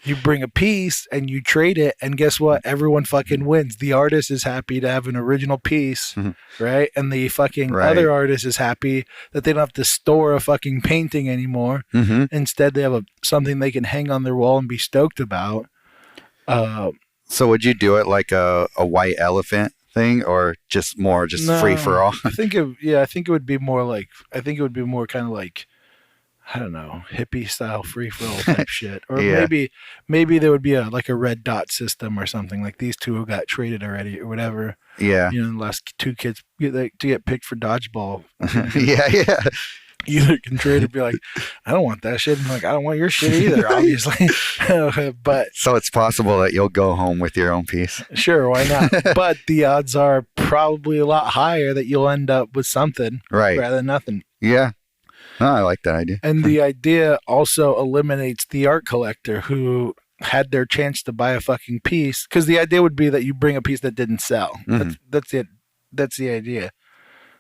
You bring a piece and you trade it, and guess what? Everyone fucking wins. The artist is happy to have an original piece, right? And the fucking other artist is happy that they don't have to store a fucking painting anymore. Instead, they have something they can hang on their wall and be stoked about. So would you do it like a white elephant thing, or just free for all? I think it would be more like, kind of like, I don't know, hippie style free for all type shit, or maybe there would be a red dot system or something like these two who got traded already or whatever. Yeah, the last two kids to get picked for dodgeball. Yeah. either can trade or be like, I don't want that shit. And like, I don't want your shit either, obviously. But So it's possible that you'll go home with your own piece. sure, why not? But the odds are probably a lot higher that you'll end up with something Right. rather than nothing. Yeah. No, I like that idea. And the idea also eliminates the art collector who had their chance to buy a fucking piece, because the idea would be that you bring a piece that didn't sell. That's it. That's the idea.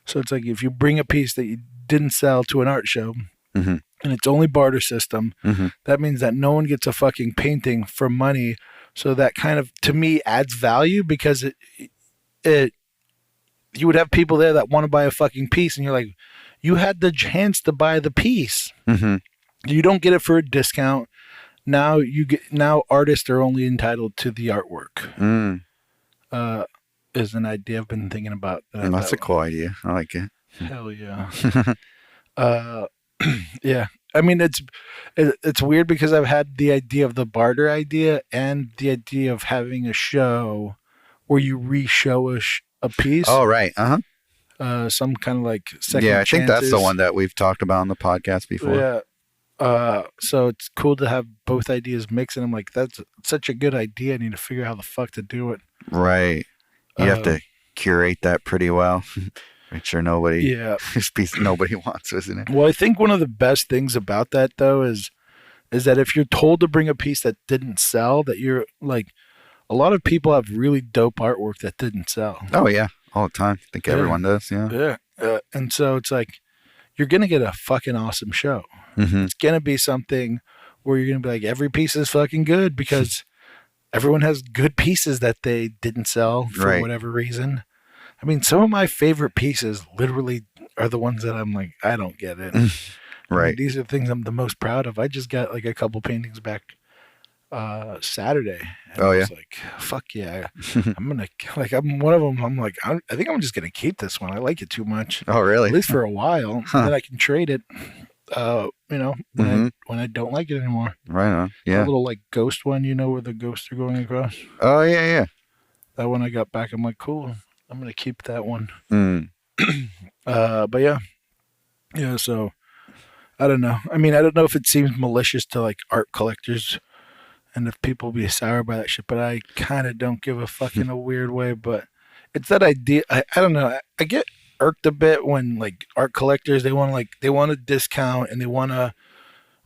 So it's like if you bring a piece that you didn't sell to an art show, and it's only barter system, that means that no one gets a fucking painting for money. So that kind of, to me, adds value, because it you would have people there that want to buy a fucking piece, and you're like, you had the chance to buy the piece. You don't get it for a discount. Now artists are only entitled to the artwork. Is an idea I've been thinking about. That's a cool idea. I like it. Hell yeah. Yeah. I mean, it's weird because I've had the idea of the barter idea and the idea of having a show where you re-show a piece. Oh, right. Some kind of like second Yeah, I think that's the chances. one that we've talked about on the podcast before. Yeah. So it's cool to have both ideas mixed, and I'm like, that's such a good idea. I need to figure out how the fuck to do it. Right. You have to curate that pretty well. Make sure nobody wants, isn't it? Well, I think one of the best things about that though is that if you're told to bring a piece that didn't sell, that you're like, a lot of people have really dope artwork that didn't sell. Oh yeah, all the time. I think everyone does. Yeah. Yeah. And so it's like, you're going to get a fucking awesome show. It's going to be something where you're going to be like, every piece is fucking good, because everyone has good pieces that they didn't sell for whatever reason. I mean, some of my favorite pieces literally are the ones that I'm like, I don't get it. Right. I mean, these are things I'm the most proud of. I just got like a couple paintings back Saturday. And I was like, fuck yeah. I'm one of them. I'm like, I think I'm just going to keep this one. I like it too much. Oh, really? At least for a while. And then I can trade it, when I don't like it anymore. Right on. Yeah. A little like ghost one, where the ghosts are going across. Oh, yeah. That one I got back. I'm like, cool. I'm going to keep that one. But yeah. Yeah, so I don't know. I mean, I don't know if it seems malicious to like art collectors and if people be sour by that shit, but I kind of don't give a fuck in a weird way. But it's that idea. I don't know. I get irked a bit when like art collectors, they want a discount and they want to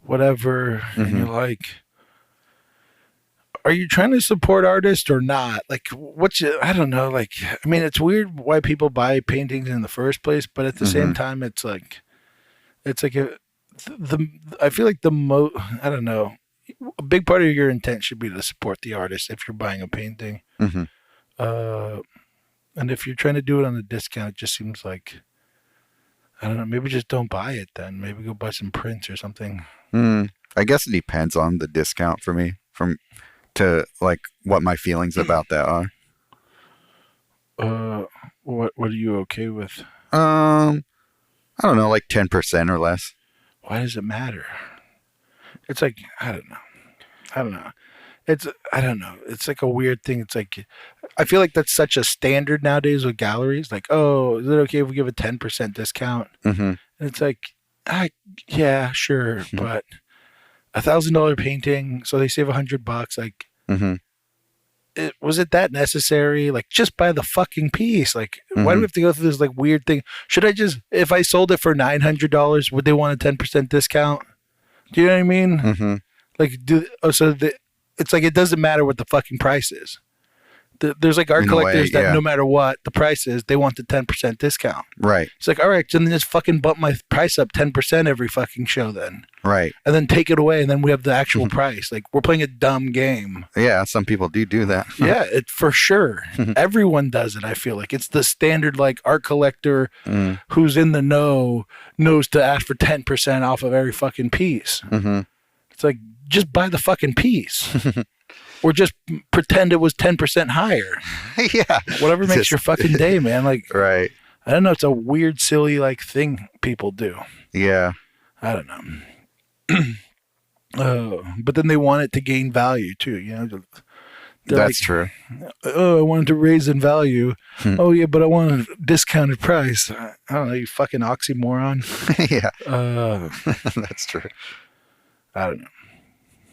whatever. And you're like, are you trying to support artists or not? Like, I don't know. Like, I mean, it's weird why people buy paintings in the first place, but at the same time, I feel like I don't know. A big part of your intent should be to support the artist if you're buying a painting. And if you're trying to do it on a discount, it just seems like, I don't know, maybe just don't buy it then. Maybe go buy some prints or something. I guess it depends on the discount for me, to like what my feelings about that are. What are you okay with? I don't know, like 10% or less. Why does it matter? It's like, I don't know. I don't know. It's like a weird thing. It's like, I feel like that's such a standard nowadays with galleries. Like, oh, is it okay if we give a 10% discount? And it's like, yeah, sure. But $1,000 painting, so they save $100. Like, was it that necessary? Like, just buy the fucking piece. Like, why do we have to go through this like weird thing? Should I just, if I sold it for $900, would they want a 10% discount? Do you know what I mean? Like, it's like, it doesn't matter what the fucking price is. There's like art collectors that no matter what the price is, they want the 10% discount. Right. It's like, all right, so then just fucking bump my price up 10% every fucking show then. Right. And then take it away, and then we have the actual price. Like, we're playing a dumb game. Yeah, some people do that. Yeah, it for sure. Everyone does it, I feel like. It's the standard, like, art collector who's in the know knows to ask for 10% off of every fucking piece. It's like, just buy the fucking piece. Or just pretend it was 10% higher. Yeah. Whatever makes your fucking day, man. Like, right. I don't know. It's a weird, silly, like, thing people do. Yeah. I don't know. But then they want it to gain value, too. That's true. Oh, I wanted to raise in value. Oh, yeah, but I want a discounted price. I don't know, you fucking oxymoron. Yeah. That's true. I don't know.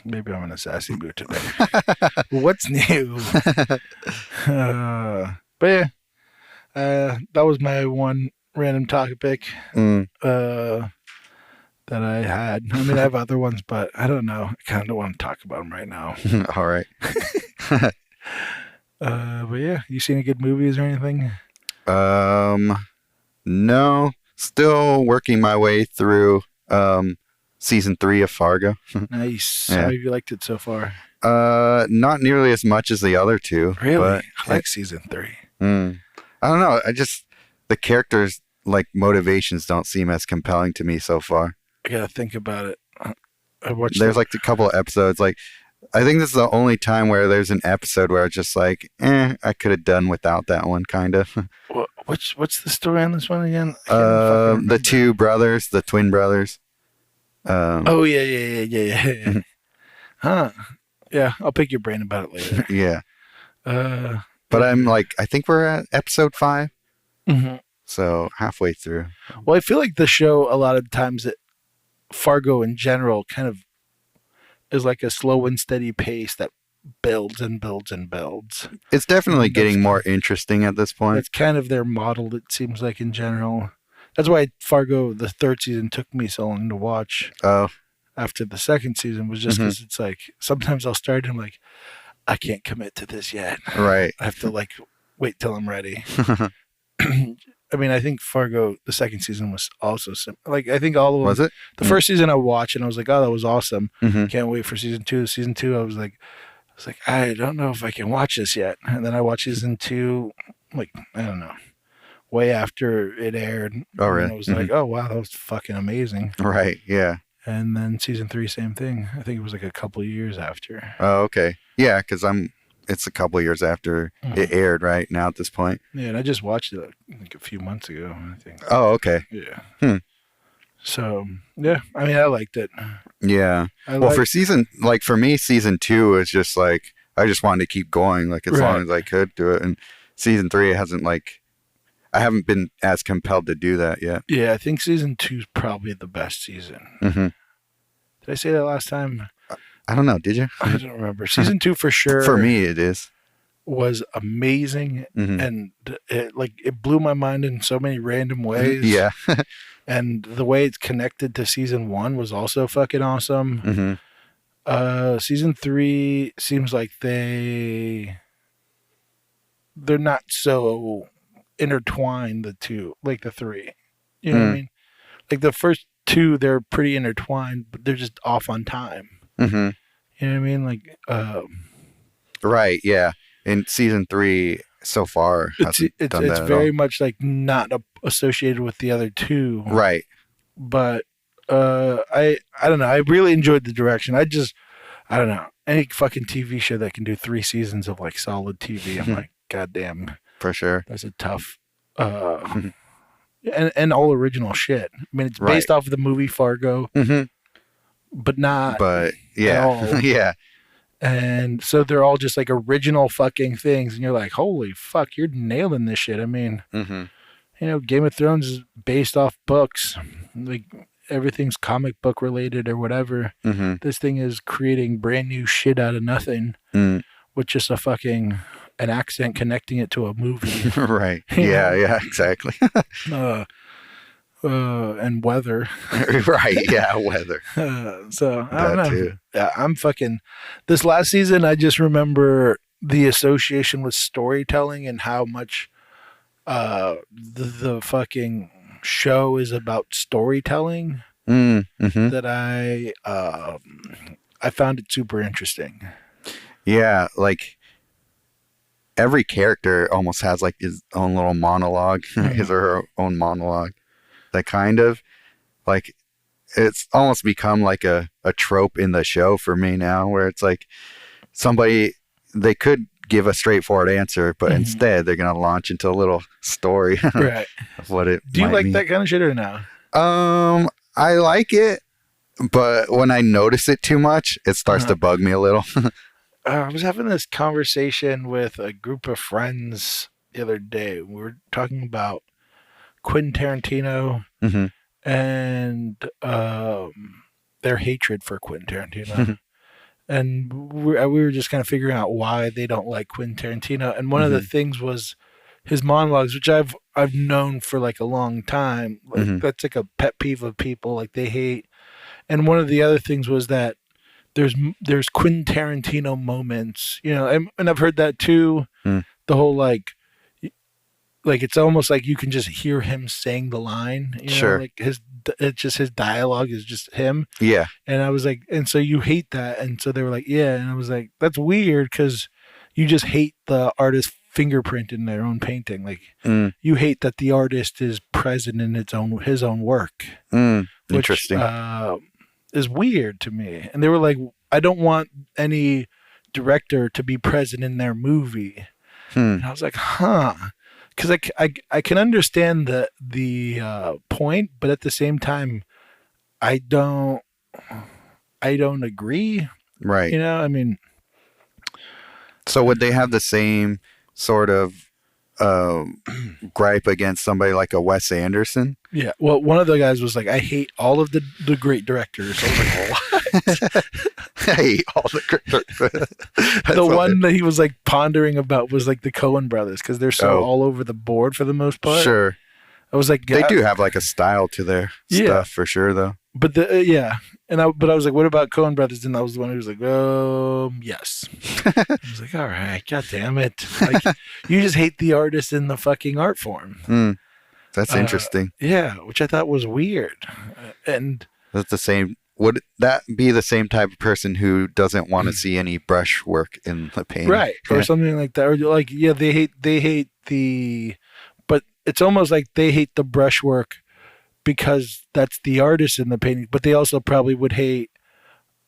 Maybe I'm in a sassy mood today. What's new? But yeah, that was my one random topic that I had. I mean, I have other ones, but I don't know. I kind of don't want to talk about them right now. All right. But yeah, you seen any good movies or anything? No. Still working my way through season 3 of Fargo. Nice. Yeah. How have you liked it so far? Not nearly as much as the other two. Really? But I like season 3. I don't know. The characters, like, motivations don't seem as compelling to me so far. I gotta think about it. There's like a couple of episodes, like, I think this is the only time where there's an episode where it's just like, I could have done without that one, kind of. What's the story on this one again? The two brothers, the twin brothers. Oh, yeah. Huh. Yeah, I'll pick your brain about it later. Yeah. But I'm like, I think we're at episode 5. Mm-hmm. So halfway through. Well, I feel like the show, a lot of times, Fargo in general kind of is like a slow and steady pace that builds and builds and builds. It's definitely getting more interesting at this point. It's kind of their model, it seems like, in general. That's why Fargo, the 3rd season, took me so long to watch. Oh. After the 2nd season was just because it's like, sometimes I'll start and I'm like, I can't commit to this yet. Right. I have to like wait till I'm ready. I mean, I think Fargo, the 2nd season was also like, I think all of them. Was it? The first season I watched and I was like, oh, that was awesome. Mm-hmm. Can't wait for season 2. Season 2, I was like, I don't know if I can watch this yet. And then I watched season 2, like, I don't know, way after it aired. Oh, really? And I was like, oh, wow, that was fucking amazing. Right, yeah. And then season 3, same thing. I think it was like a couple of years after. Oh, okay. Yeah, because it's a couple of years after it aired right now at this point. Yeah, and I just watched it like a few months ago, I think. Oh, okay. Yeah. So, yeah, I mean, I liked it. Yeah. For me, season 2 is just like, I just wanted to keep going, like, as long as I could do it. And season 3 hasn't, like, I haven't been as compelled to do that yet. Yeah, I think season 2 is probably the best season. Mm-hmm. Did I say that last time? I don't know. Did you? I don't remember. Season 2 for sure. For me, it is. Was amazing, and it blew my mind in so many random ways. Yeah. And the way it's connected to season 1 was also fucking awesome. Season 3 seems like they're not so intertwined, the two, like the 3. You know what I mean? Like the first 2, they're pretty intertwined, but they're just off on time. You know what I mean? Like, right, yeah. In season 3 so far, it's very much like not associated with the other 2. Right. But I don't know. I really enjoyed the direction. I don't know. Any fucking TV show that can do 3 seasons of like solid TV, I'm like, goddamn. For sure. That's a tough. And all original shit. I mean, it's based off of the movie Fargo, but not. But yeah, yeah. And so they're all just like original fucking things, and you're like, holy fuck, you're nailing this shit. I mean, you know, Game of Thrones is based off books, like everything's comic book related or whatever. This thing is creating brand new shit out of nothing with just an accent connecting it to a movie. Right. Yeah, exactly. And weather. Right, yeah, weather. So, I don't know. Too. Yeah, I'm fucking... This last season, I just remember the association with storytelling and how much the fucking show is about storytelling that I found it super interesting. Yeah, like... Every character almost has like his own little monologue, his or her own monologue. That kind of like it's almost become like a trope in the show for me now, where it's like they could give a straightforward answer, but instead they're gonna launch into a little story of what it. Do you like mean. that kind of shit or no? I like it, but when I notice it too much, it starts to bug me a little. I was having this conversation with a group of friends the other day. We were talking about Quentin Tarantino Mm-hmm. and their hatred for Quentin Tarantino. And we were just kind of figuring out why they don't like Quentin Tarantino. And one of the things was his monologues, which I've known for like a long time. Like, that's like a pet peeve of people, like they hate. And one of the other things was that there's Quentin Tarantino moments, you know, and I've heard that too. The whole like it's almost like you can just hear him saying the line, you know, like it's just his dialogue is just him. Yeah. And I was like, and so you hate that. And so they were like, yeah. And I was like, that's weird because you just hate the artist's fingerprint in their own painting. Like you hate that the artist is present in his own work. Interesting. Which, is weird to me. And they were like, I don't want any director to be present in their movie. And I was like, huh. Because I can understand the point, but at the same time, I don't agree. Right. You know, I mean. So would they have the same sort of gripe against somebody like a Wes Anderson? Yeah. Well, one of the guys was like, I hate all of the great directors. I was like, what? I hate all the great directors. The one that he was like pondering about was like the Coen brothers because they're so all over the board for the most part. Sure. I was like, they do have like a style to their stuff for sure, though. But but I was like, what about Coen brothers? And I was the one who was like, yes. I was like, all right, god damn it, like you just hate the artist in the fucking art form. That's interesting. Yeah, which I thought was weird. And that's the same. Would that be the same type of person who doesn't want to see any brush work in the painting? Right. Or something like that. Or like, yeah, they hate the, but it's almost like they hate the brushwork because that's the artist in the painting, but they also probably would hate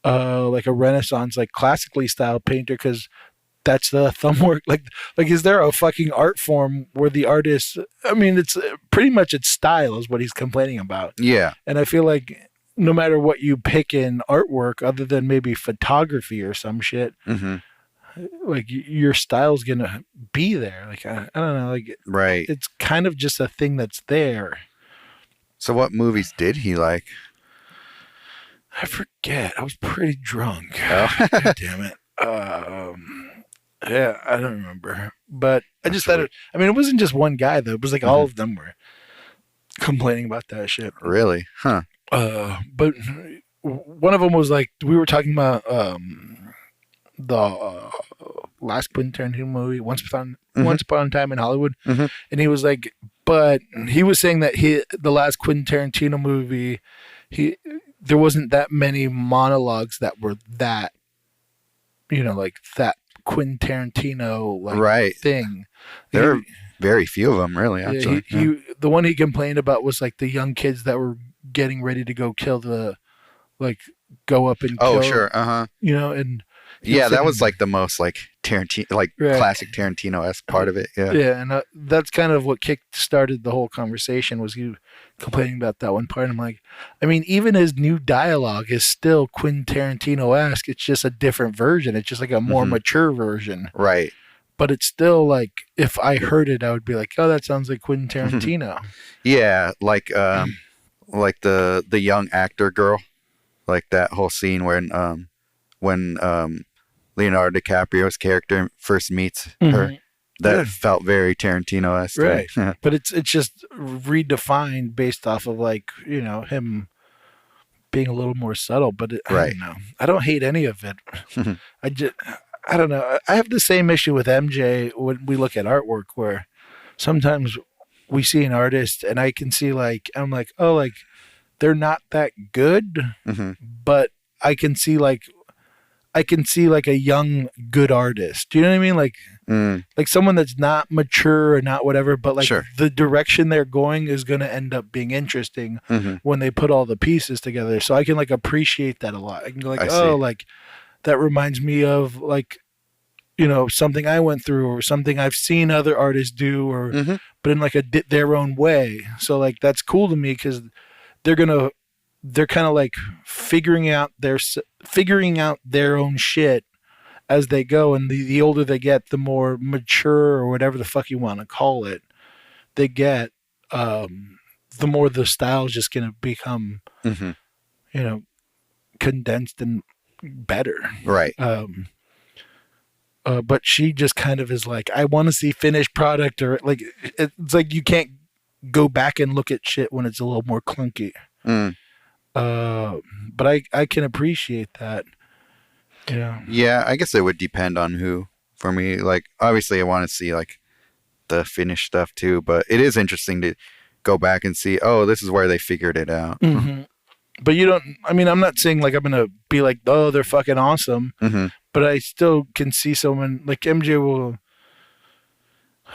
like a Renaissance, like classically styled painter because that's the thumb work. Like, is there a fucking art form where the artist, I mean, it's pretty much its style is what he's complaining about. Yeah. And I feel like no matter what you pick in artwork, other than maybe photography or some shit, like your style's going to be there. Like, I don't know. Like, right. It's kind of just a thing that's there. So what movies did he like? I forget. I was pretty drunk. Oh. God damn it. Yeah, I don't remember. But I just thought it wasn't just one guy, though. It was like all of them were complaining about that shit. Really? Huh. But one of them was like, we were talking about the last Quentin Tarantino movie, Once Upon a Time in Hollywood. And he was like, but he was saying that the last Quentin Tarantino movie, there wasn't that many monologues that were that, you know, like that Quentin Tarantino like thing. There are very few of them, really. Actually, the one he complained about was like the young kids that were getting ready to go kill go up and kill. Oh, sure, you know, and yeah, that was like the most like Tarantino, like classic Tarantino-esque part of it. Yeah, yeah, and that's kind of what started the whole conversation was you complaining about that one part. I'm like, I mean, even his new dialogue is still Quentin Tarantino-esque. It's just a different version. It's just like a more mature version, right? But it's still like, if I heard it, I would be like, oh, that sounds like Quentin Tarantino. Yeah, like the young actor girl, like that whole scene when Leonardo DiCaprio's character first meets her. That felt very Tarantino-esque. Right. But it's just redefined based off of like, you know, him being a little more subtle, but I don't know. I don't hate any of it. I don't know. I have the same issue with MJ when we look at artwork where sometimes we see an artist and I can see like, I'm like, oh, like they're not that good, but I can see like a young, good artist. Do you know what I mean? Like someone that's not mature or not whatever, but like the direction they're going is going to end up being interesting when they put all the pieces together. So I can like appreciate that a lot. I can go like, like that reminds me of like, you know, something I went through or something I've seen other artists do or, but in like their own way. So like, that's cool to me because they're kind of like figuring out their own shit as they go, and the older they get, the more mature or whatever the fuck you want to call it, they get, the more the style is just going to become, Mm-hmm. you know, condensed and better. Right. But she just kind of is like, I want to see finished product, or like, it's like you can't go back and look at shit when it's a little more clunky. Mm. But I can appreciate that. Yeah. Yeah, I guess it would depend on who. For me, like, obviously I want to see like the finished stuff too, but it is interesting to go back and see, oh, this is where they figured it out. Mm-hmm. But you don't, I mean, I'm not saying like I'm going to be like, oh, they're fucking awesome. Mm-hmm. But I still can see someone like MJ will,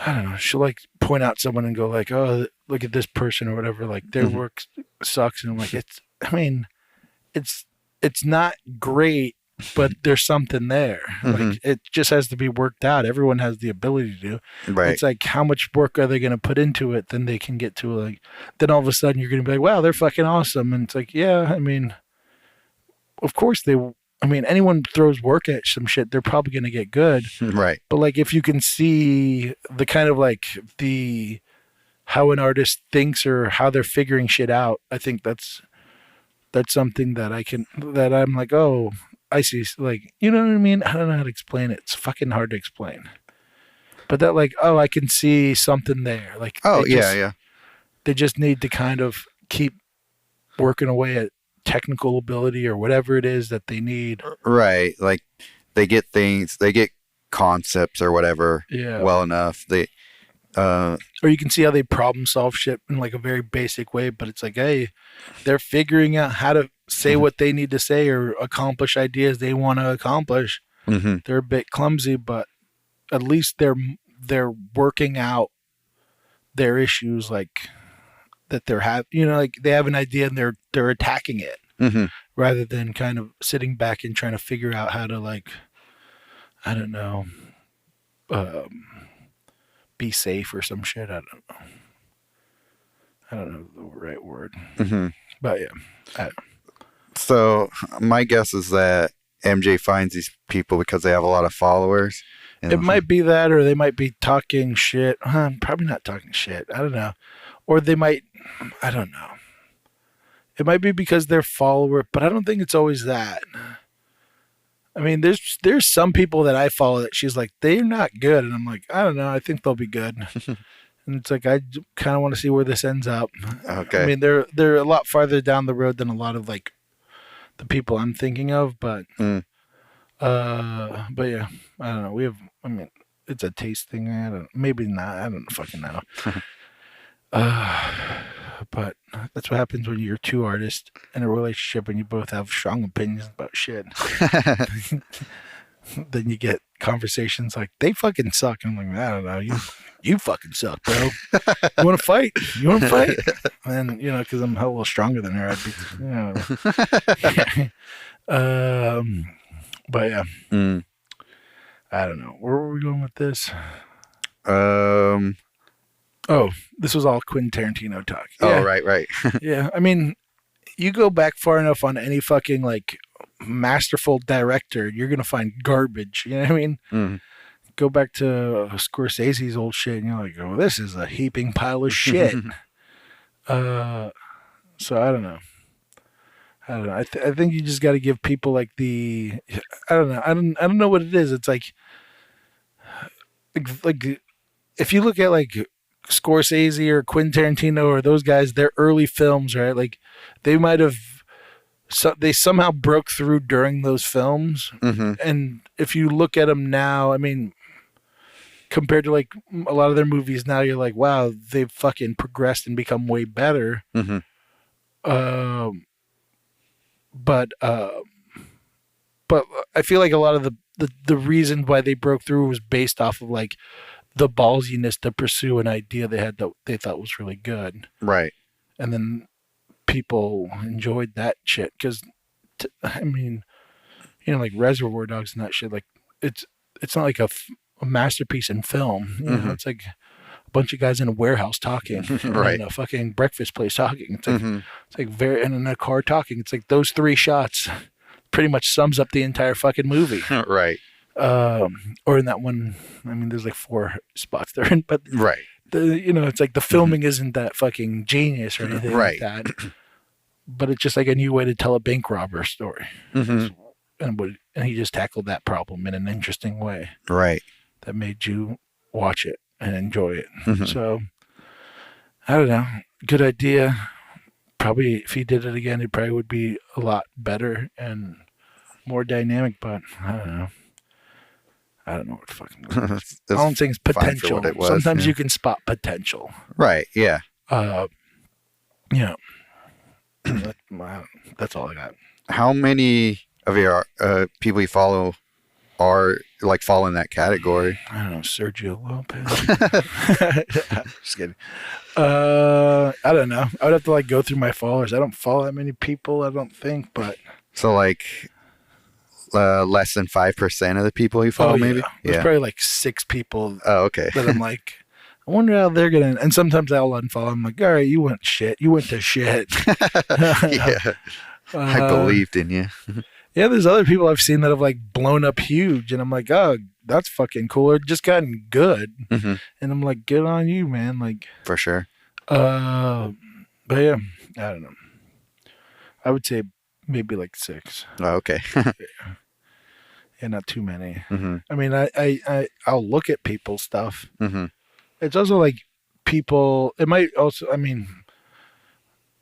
I don't know, she'll like point out someone and go like, oh, look at this person or whatever. Like their work sucks. And I'm like, it's not great, but there's something there. Like it just has to be worked out. Everyone has the ability to do. Right. It's like, how much work are they going to put into it? Then they can get to like, then all of a sudden you're going to be like, wow, they're fucking awesome. And it's like, yeah, I mean, of course anyone throws work at some shit, they're probably going to get good. Right. But like, if you can see the kind of like how an artist thinks or how they're figuring shit out, I think that's something that I'm like, oh, I see. Like, you know what I mean? I don't know how to explain it. It's fucking hard to explain. But that like, oh, I can see something there. Like, oh yeah. They just need to kind of keep working away at technical ability or whatever it is that they need. Right. Like they get concepts or whatever well enough. Or you can see how they problem solve shit in like a very basic way, but it's like, hey, they're figuring out how to say what they need to say or accomplish ideas they want to accomplish. Mm-hmm. They're a bit clumsy, but at least they're working out their issues, like that like they have an idea and they're attacking it rather than kind of sitting back and trying to figure out how to, like, I don't know, be safe or some shit. I don't know the right word. But yeah. So my guess is that MJ finds these people because they have a lot of followers. It might be that, or they might be talking shit. Probably not talking shit. I don't know. Or they might, I don't know. It might be because they're follower, but I don't think it's always that. I mean, there's some people that I follow that she's like, they're not good. And I'm like, I don't know. I think they'll be good. And it's like, I kind of want to see where this ends up. Okay. I mean, they're a lot farther down the road than a lot of like the people I'm thinking of, but yeah, I don't know. It's a taste thing. Maybe not. I don't fucking know. But that's what happens when you're two artists in a relationship and you both have strong opinions about shit. Then you get conversations like, they fucking suck. And I'm like, I don't know. You fucking suck, bro. You want to fight? You want to fight? And, because I'm a little stronger than her, I'd be, but yeah. I don't know. Where were we going with this? Oh, this was all Quentin Tarantino talk. Yeah. Oh, right. Yeah. I mean, you go back far enough on any fucking like masterful director, you're going to find garbage. You know what I mean? Go back to Scorsese's old shit and you're like, oh, this is a heaping pile of shit. So I don't know. I think you just got to give people like I don't know. I don't know what it is. It's like if you look at like Scorsese or Quentin Tarantino or those guys, their early films, right? Like they might have, they somehow broke through during those films. And if you look at them now, I mean, compared to like a lot of their movies now, you're like, wow, they've fucking progressed and become way better. But I feel like a lot of the reason why they broke through was based off of like the ballsiness to pursue an idea they had that they thought was really good. Right. And then people enjoyed that shit because, I mean, like Reservoir Dogs and that shit, like it's not like a masterpiece in film. You know, it's like a bunch of guys in a warehouse talking, right? In a fucking breakfast place talking. It's like it's like and in a car talking. It's like those three shots pretty much sums up the entire fucking movie. Right. Or in that one, I mean, there's like 4 spots they're in, but Right. it's like the filming isn't that fucking genius or anything Right. like that. But it's just like a new way to tell a bank robber story. Mm-hmm. And he just tackled that problem in an interesting way Right. that made you watch it and enjoy it. Mm-hmm. So, I don't know. Good idea. Probably if he did it again, it probably would be a lot better and more dynamic, but I don't know. I don't know what fucking That's all I'm saying is fine for potential. what it was, Sometimes yeah. you can spot potential. Right. Yeah. Yeah. That's all I got. How many of your people you follow are like fall in that category? I don't know, Sergio Lopez. Just kidding. I don't know. I would have to like go through my followers. I don't follow that many people, I don't think, but So like less than 5% of the people you follow, maybe? There's probably like 6 people Oh, okay. that I'm like, I wonder how they're gonna. And sometimes I'll unfollow. I'm like, all right, you went shit. You went to shit. Yeah. I believed in you. Yeah, there's other people I've seen that have like blown up huge, and I'm like, oh, that's fucking cool. Or just gotten good, Mm-hmm. and I'm like, good on you, man. Like, For sure. but yeah, I don't know. I would say maybe like 6. Oh, okay. Yeah, not too many. Mm-hmm. I mean, I'll look at people's stuff. Mm-hmm. It's also like people. It might also. I mean,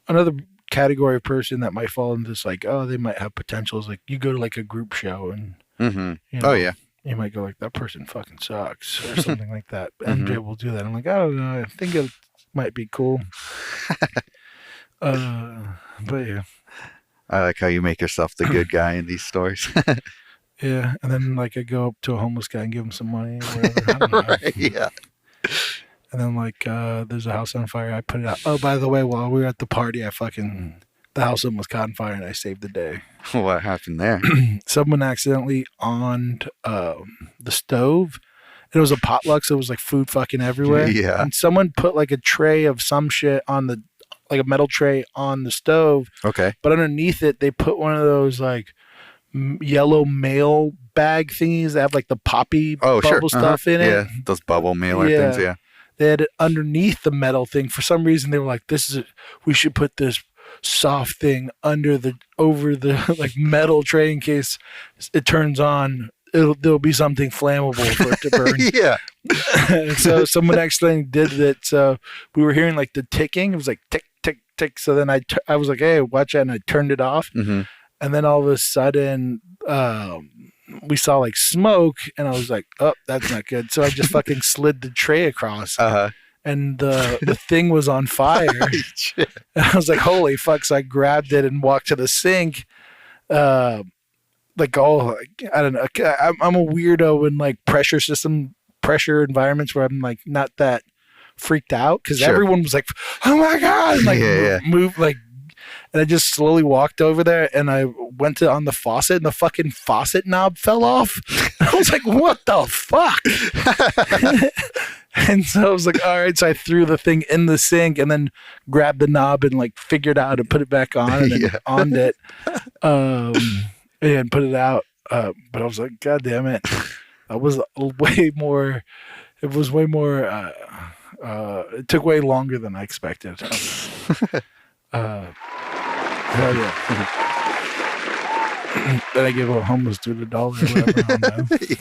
another category of person that might fall into this, like, oh, they might have potentials. Like, you go to like a group show and Mm-hmm. you know, Oh, yeah. you might go like, that person fucking sucks or something like that. Mhm. MJ will do that. I'm like, I don't know. I think it might be cool. But yeah. I like how you make yourself the good guy in these stories. Yeah. And then like I go up to a homeless guy and give him some money or whatever. I don't know. Right, yeah. And then like there's a house on fire. I put it out. Oh, by the way, while we were at the party, the house almost caught on fire and I saved the day. What happened there? Someone accidentally on the stove. It was a potluck, so it was like food fucking everywhere. Yeah. And someone put like a tray of some shit on like a metal tray on the stove, Okay. but underneath it they put one of those like yellow mail bag thingies that have like the poppy Oh, sure. bubble stuff in it. Yeah, those bubble mailer Yeah. things, yeah. They had it underneath the metal thing. For some reason, they were like, we should put this soft thing over the like metal tray in case it turns on. There'll be something flammable for it to burn. Yeah. So someone actually did it. So we were hearing like the ticking. It was like tick, tick, tick. So then I was like, hey, watch that. And I turned it off. Mm-hmm. And then all of a sudden, we saw like smoke, and I was like, "Oh, that's not good." So I just fucking slid the tray across, and the thing was on fire. And I was like, "Holy fuck!" So I grabbed it and walked to the sink. I don't know. I'm a weirdo in like pressure environments where I'm like not that freaked out because Sure. everyone was like, "Oh my god!" And, like Yeah. move like. And I just slowly walked over there and I went on the faucet and the fucking faucet knob fell off. I was like, what the fuck? And so I was like, all right. So I threw the thing in the sink and then grabbed the knob and like figured out how to put it back on and then Yeah. on it and put it out. But I was like, God damn it. That was way more. It was way more. It took way longer than I expected. Hell yeah. Then I gave a homeless dude $1 or whatever. I don't know.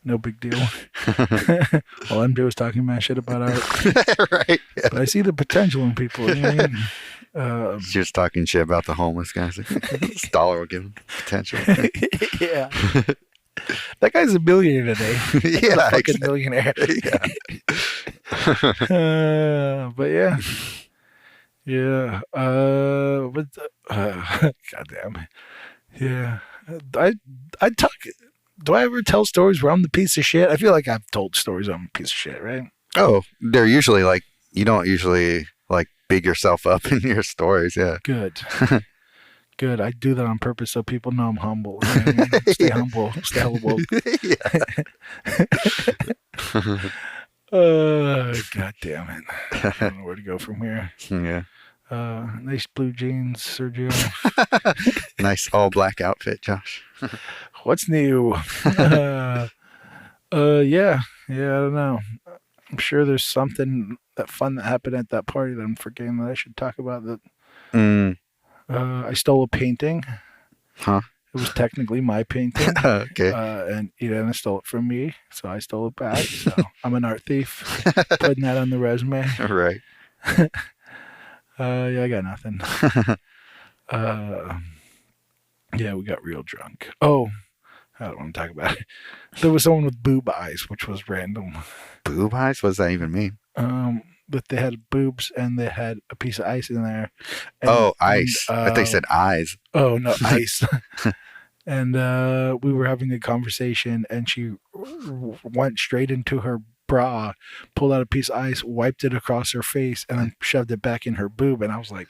No big deal. While MJ was talking mad shit about art. Right. Yeah. But I see the potential in people. You know what I mean? Just talking shit about the homeless guys. This dollar will give them potential. Yeah. That guy's a millionaire today. Yeah. A fucking Exactly. millionaire. Yeah. But yeah. Yeah. Goddamn. Yeah. I talk. Do I ever tell stories where I'm the piece of shit? I feel like I've told stories where I'm a piece of shit, right? Oh, they're usually like, you don't usually like big yourself up in your stories. Yeah. Good. Good. I do that on purpose so people know I'm humble. You know what I mean? Stay humble. Stay humble. God damn it. I don't know where to go from here. Yeah. Nice blue jeans, Sergio. Nice all black outfit, Josh. What's new? Yeah. I don't know. I'm sure there's something that fun that happened at that party that I'm forgetting that I should talk about. That I stole a painting. Huh? It was technically my painting. Okay. And Elena stole it from me, so I stole it back. So I'm an art thief. Putting that on the resume. Right. Yeah, I got nothing. Yeah, we got real drunk. Oh, I don't want to talk about it. There was someone with boob eyes, which was random. Boob eyes? What does that even mean? But they had boobs and they had a piece of ice in there. And, ice. I thought you said eyes. Oh, no, ice. And we were having a conversation and she went straight into her bra, pulled out a piece of ice, wiped it across her face, and then shoved it back in her boob. And I was like,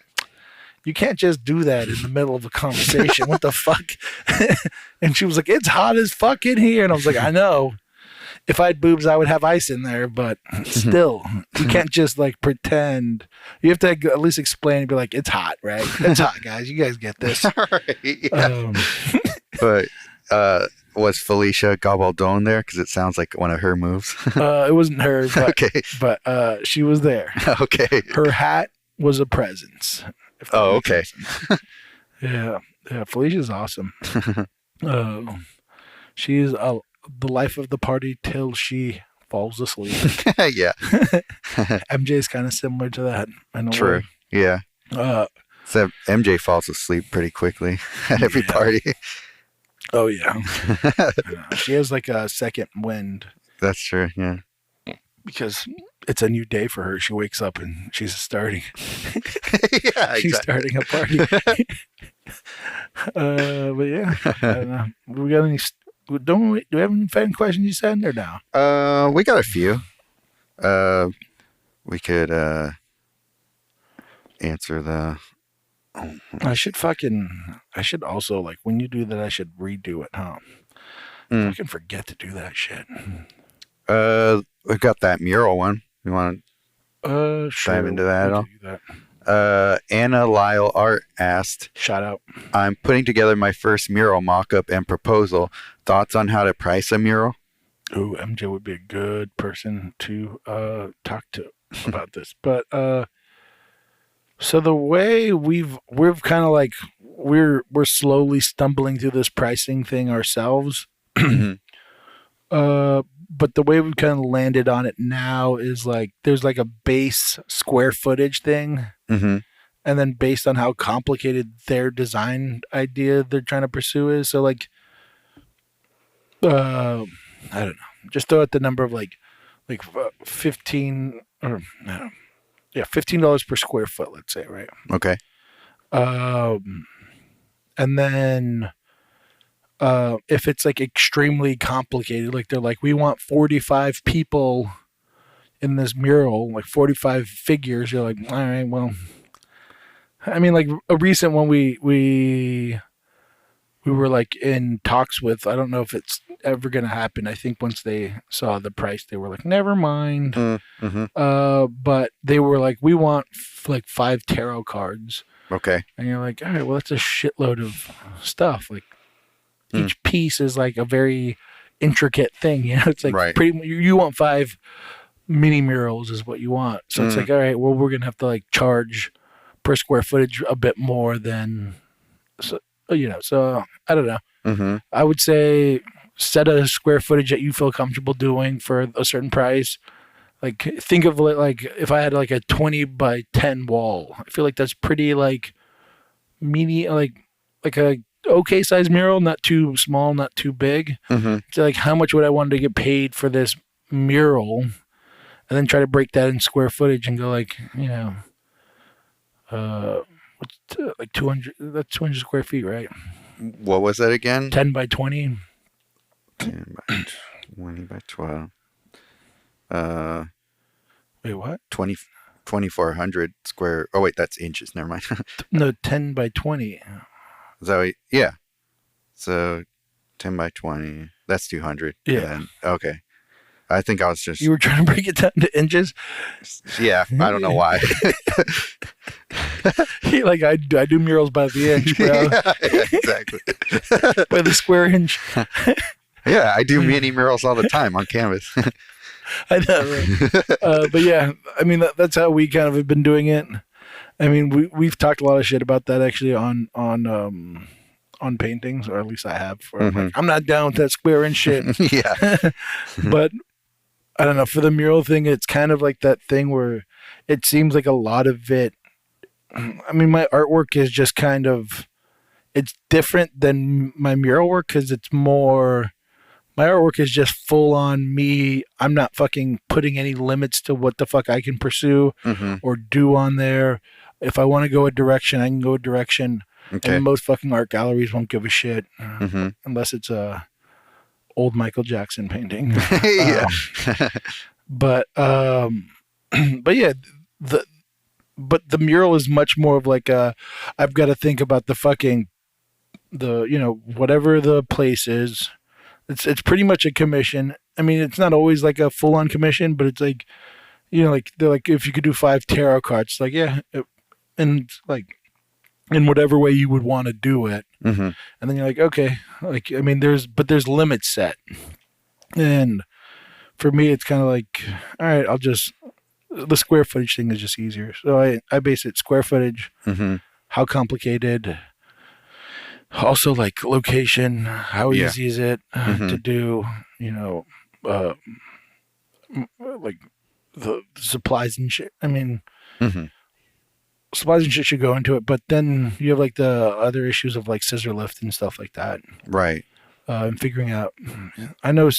you can't just do that in the middle of a conversation. What the fuck? And she was like, it's hot as fuck in here. And I was like, I know. If I had boobs, I would have ice in there, but still, you can't just like pretend. You have to at least explain and be like, it's hot, right? It's hot, guys. You guys get this. Right, yeah. But was Felicia Gabaldon there? Because it sounds like one of her moves. It wasn't her, but, Okay. But she was there. Okay. Her hat was a presence. Oh, okay. Yeah. Felicia's awesome. She's the life of the party till she falls asleep. Yeah. MJ's kind of similar to that. True. Way. Yeah. Except MJ falls asleep pretty quickly at every party. Oh, yeah. She has like a second wind. That's true. Yeah. Because it's a new day for her. She wakes up and she's starting. Yeah, She's starting a party. But yeah, I don't know. We got any? Do we have any fan questions you send or no? We got a few. We could answer the. I should also, like, when you do that, I should redo it, huh? I can forget to do that shit. We've got that mural one. You want to dive into that at all? Anna Lyle Art asked, shout out. I'm putting together my first mural mock-up and proposal. Thoughts on how to price a mural? Ooh, MJ would be a good person to talk to about this. But so the way we're kind of like we're slowly stumbling through this pricing thing ourselves. But the way we've kind of landed on it now is like there's like a base square footage thing. And then based on how complicated their design idea they're trying to pursue is. So like, I don't know, just throw out the number of like 15 or no, yeah, $15 per square foot, let's say, right? Okay. And then if it's like extremely complicated, like they're like, we want 45 people in this mural, like 45 figures. You're like, all right, well, I mean, like a recent one we were like in talks with. I don't know if it's ever going to happen. I think once they saw the price, they were like, never mind. But they were like, we want like 5 tarot cards. Okay. And you're like, all right, well, that's a shitload of stuff. Like each piece is like a very intricate thing. You know, it's like right. pretty. You want 5 mini murals is what you want. So it's like, all right, well, we're gonna have to like charge per square footage a bit more than, so, you know. So I don't know. I would say set a square footage that you feel comfortable doing for a certain price. Like think of it like if I had like a 20 by 10 wall, I feel like that's pretty like medium, like a okay size mural, not too small, not too big. So like how much would I want to get paid for this mural, and then try to break that in square footage and go like, you know, like 200, that's 200 square feet, right? What was that again? 10 by 20. 10 by 20 by 12. Wait, what? 2,400 square. Oh, wait, that's inches. Never mind. No, 10 by 20. Is that what, yeah. So 10 by 20. That's 200. Yeah. Then, okay. I think I was just. You were trying to break it down to inches? Yeah. I don't know why. Like, I do murals by the inch, bro. Yeah, exactly. By the square inch. Yeah, I do mini murals all the time on canvas. I know, right? But yeah, I mean that's how we kind of have been doing it. I mean, we've talked a lot of shit about that actually on paintings, or at least I have. Where I'm like, I'm not down with that square inch shit. Yeah. But I don't know. For the mural thing, it's kind of like that thing where it seems like a lot of it. I mean, my artwork is just kind of, it's different than my mural work because it's more, my artwork is just full on me. I'm not fucking putting any limits to what the fuck I can pursue or do on there. If I want to go a direction, I can go a direction. Okay. And most fucking art galleries won't give a shit unless it's a old Michael Jackson painting. Yeah. But yeah, the mural is much more of like I've got to think about whatever the place is. It's pretty much a commission. I mean, it's not always like a full on commission, but it's like, like they're like, if you could do 5 tarot cards, like, yeah, and like in whatever way you would want to do it. And then you're like, okay, like, I mean, there's limits set. And for me, it's kind of like, all right, the square footage thing is just easier. So I base it square footage, how complicated, also like location, how easy is it to do, like the supplies and shit. I mean, supplies and shit should go into it, but then you have like the other issues of like scissor lift and stuff like that. Right. And figuring out, I know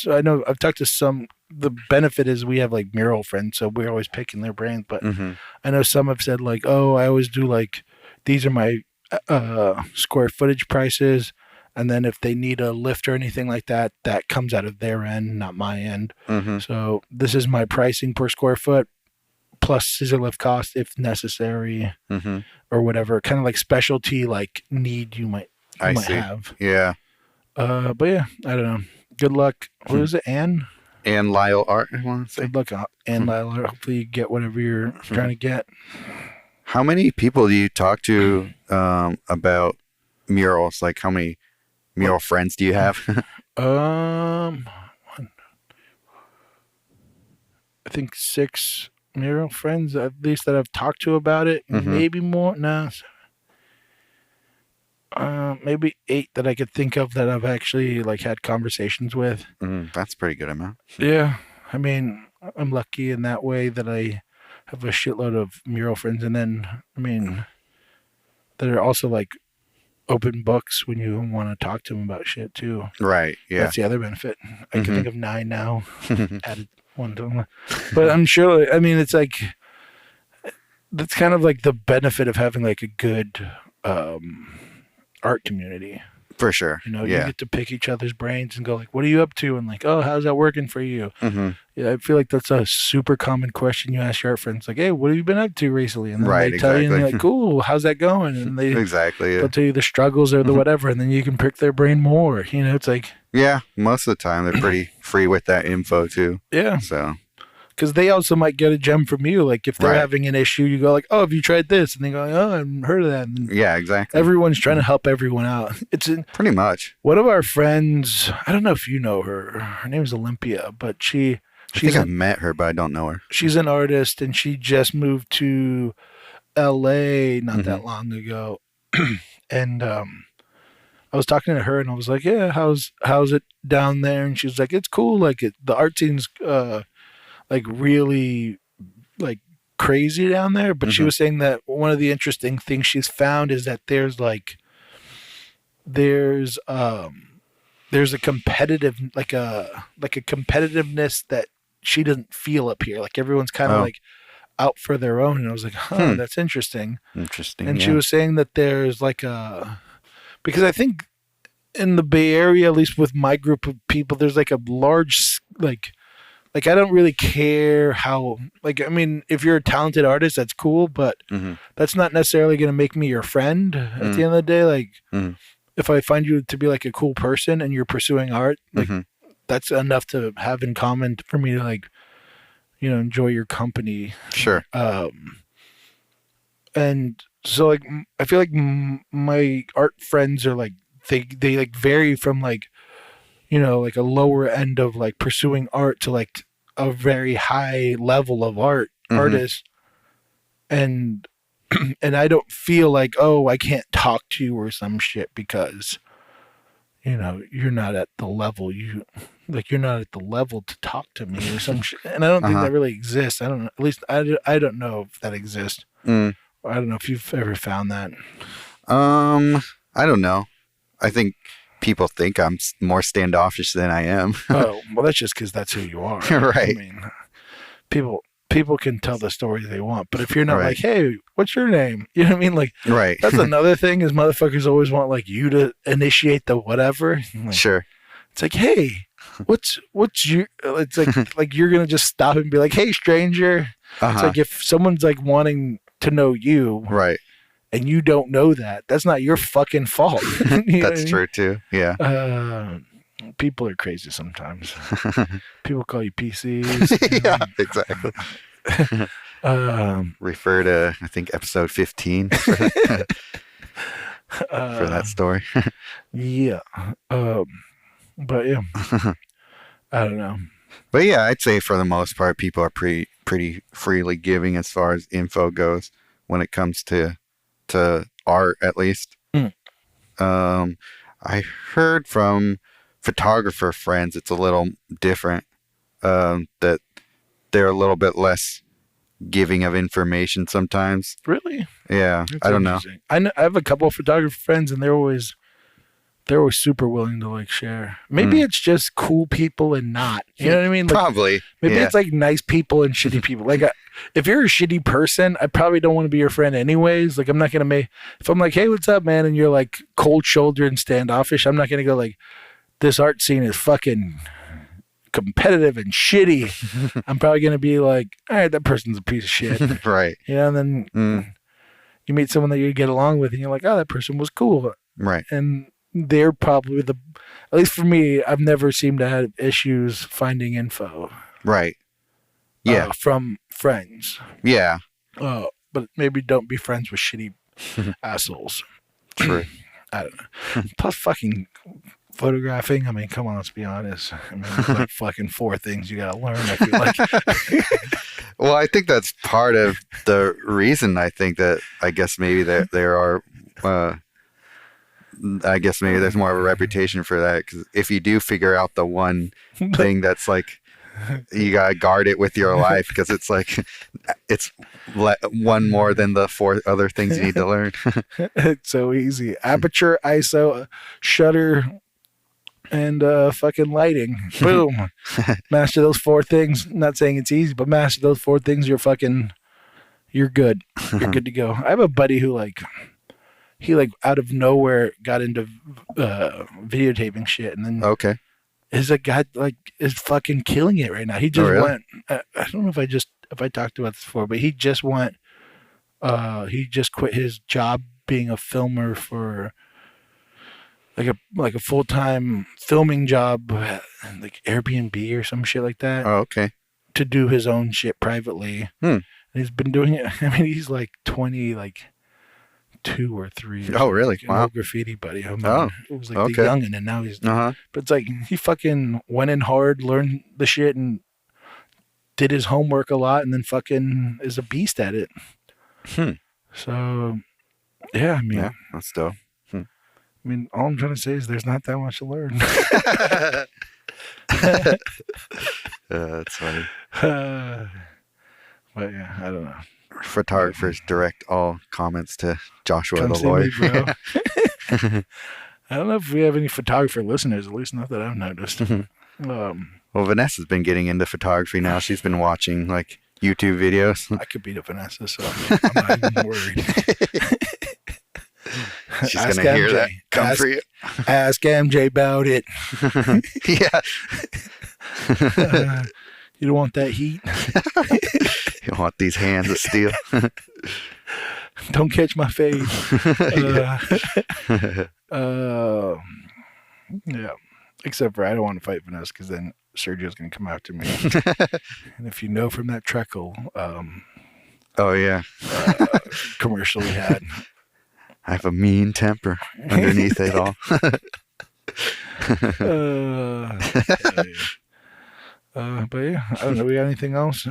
I've talked to the benefit is we have like mural friends, so we're always picking their brains, but I know some have said like, oh, I always do like, these are my square footage prices. And then if they need a lift or anything like that, that comes out of their end, not my end. So this is my pricing per square foot plus scissor lift cost if necessary or whatever kind of like specialty like need you might have. Yeah. But yeah, I don't know. Good luck. What is it, Anne? Anne Lyle Art, I want to say. Good luck, Anne Lyle Art. Hopefully you get whatever you're trying to get. How many people do you talk to about murals? Like how many mural friends do you have? I think 6 mural friends at least that I've talked to about it. Maybe more. No. Maybe 8 that I could think of that I've actually like had conversations with. That's a pretty good amount. Yeah. I mean, I'm lucky in that way that I have a shitload of mural friends. And then, I mean, that are also like open books when you want to talk to them about shit too. Right. Yeah. That's the other benefit. I can think of 9 now. Added one to them. But I'm sure, I mean, it's like, that's kind of like the benefit of having like a good art community. For sure. You get to pick each other's brains and go like, what are you up to? And like, oh, how's that working for you? Yeah, I feel like that's a super common question you ask your art friends. Like, hey, what have you been up to recently? And then they tell you, and you're like, cool, how's that going? And they they'll tell you the struggles or the whatever, and then you can pick their brain more. It's like, yeah, most of the time they're pretty free with that info too. Yeah. So. Because they also might get a gem from you. Like if they're having an issue, you go like, oh, have you tried this? And they go, oh, I haven't heard of that. And yeah, exactly. Everyone's trying to help everyone out. Pretty much. One of our friends, I don't know if you know her. Her name is Olympia, but I think I've met her, but I don't know her. She's an artist, and she just moved to L.A. not that long ago. And I was talking to her, and I was like, yeah, how's it down there? And she was like, it's cool. Like the art scene's like really like crazy down there. But she was saying that one of the interesting things she's found is that there's a competitive like a competitiveness that she doesn't feel up here. Like everyone's kind of like out for their own. And I was like, that's interesting. And she was saying that there's like because I think in the Bay Area, at least with my group of people, there's like a large like I don't really care how, like, I mean, if you're a talented artist, that's cool, but that's not necessarily going to make me your friend at the end of the day. Like, if I find you to be like a cool person and you're pursuing art, like, that's enough to have in common for me to like, enjoy your company. Sure. And so like, I feel like my art friends are like, they like vary from like like a lower end of like pursuing art to like a very high level of artist, and I don't feel like, oh, I can't talk to you or some shit because you're not at the level you're not at the level to talk to me or some shit. And I don't think that really exists. I don't know. At least I don't know if that exists. I don't know if you've ever found that. I don't know. I think people think I'm more standoffish than I am. Oh, well, that's just because that's who you are. Right. I mean, people can tell the story they want, but if you're not like, hey, what's your name? You know what I mean? Like, right. That's another thing is motherfuckers always want like you to initiate the whatever. Like, sure. It's like, hey, what's your? It's like like you're gonna just stop and be like, hey, stranger. It's like if someone's like wanting to know you, right, and you don't know that, that's not your fucking fault. That's true too. Yeah. People are crazy sometimes. People call you PCs. Yeah, exactly. Refer to, I think, episode 15 for that story. Yeah. But yeah, I don't know. But yeah, I'd say for the most part, people are pretty freely giving as far as info goes when it comes to art, at least. I heard from photographer friends it's a little different, that they're a little bit less giving of information sometimes. Really? Yeah. That's I don't know. I have a couple of photographer friends, and they're always super willing to like share. Maybe it's just cool people and not. You know what I mean? Like, probably. Maybe it's like nice people and shitty people. Like, if you're a shitty person, I probably don't want to be your friend anyways. Like, I'm not gonna if I'm like, hey, what's up, man, and you're like cold shouldered and standoffish, I'm not gonna go like, this art scene is fucking competitive and shitty. I'm probably gonna be like, all right, that person's a piece of shit. Right. And then you meet someone that you get along with, and you're like, oh, that person was cool. Right. And they're probably at least for me, I've never seemed to have issues finding info. Right. Yeah. From friends. Yeah. But maybe don't be friends with shitty assholes. True. I don't know. Plus fucking photographing. I mean, come on, let's be honest. I mean, there's like fucking 4 things you gotta learn, I feel like. Well, I think that's part of the reason. I think that I guess maybe there are. I guess maybe there's more of a reputation for that, because if you do figure out the one thing that's like, you gotta guard it with your life, because it's like it's one more than the 4 other things you need to learn. It's so easy. Aperture, ISO, shutter, and fucking lighting. Boom. Master those 4 things. Not saying it's easy, but master those 4 things, you're good. You're good to go. I have a buddy who he out of nowhere got into videotaping shit, and then is a guy is fucking killing it right now. He just went. I don't know if I talked about this before, but he just went. He just quit his job being a filmer for like a full-time filming job, like Airbnb or some shit like that. Oh, okay. To do his own shit privately. And he's been doing it. I mean, he's like 20, like 2 or 3. Oh, really? Like wow. An old graffiti buddy. It was like the youngin', and now he's. But it's like he fucking went in hard, learned the shit, and did his homework a lot, and then fucking is a beast at it. So, yeah, I mean, that's dope. I mean, all I'm trying to say is there's not that much to learn. That's funny. But yeah, I don't know. Photographers direct all comments to Joshua Come the see lawyer. me, bro. I don't know if we have any photographer listeners, at least not that I've noticed. Well, Vanessa's been getting into photography now. She's been watching like YouTube videos. I could beat up Vanessa, so I'm not even worried. She's going to hear that come for you. Ask MJ about it. Yeah. You don't want that heat? You don't want these hands of steel. Don't catch my fade. Yeah. Except for I don't want to fight Vanessa, because then Sergio's going to come after me. And if you know from that Treckle oh, yeah. Commercial we had. I have a mean temper underneath it all. But yeah, I don't know. We got anything else?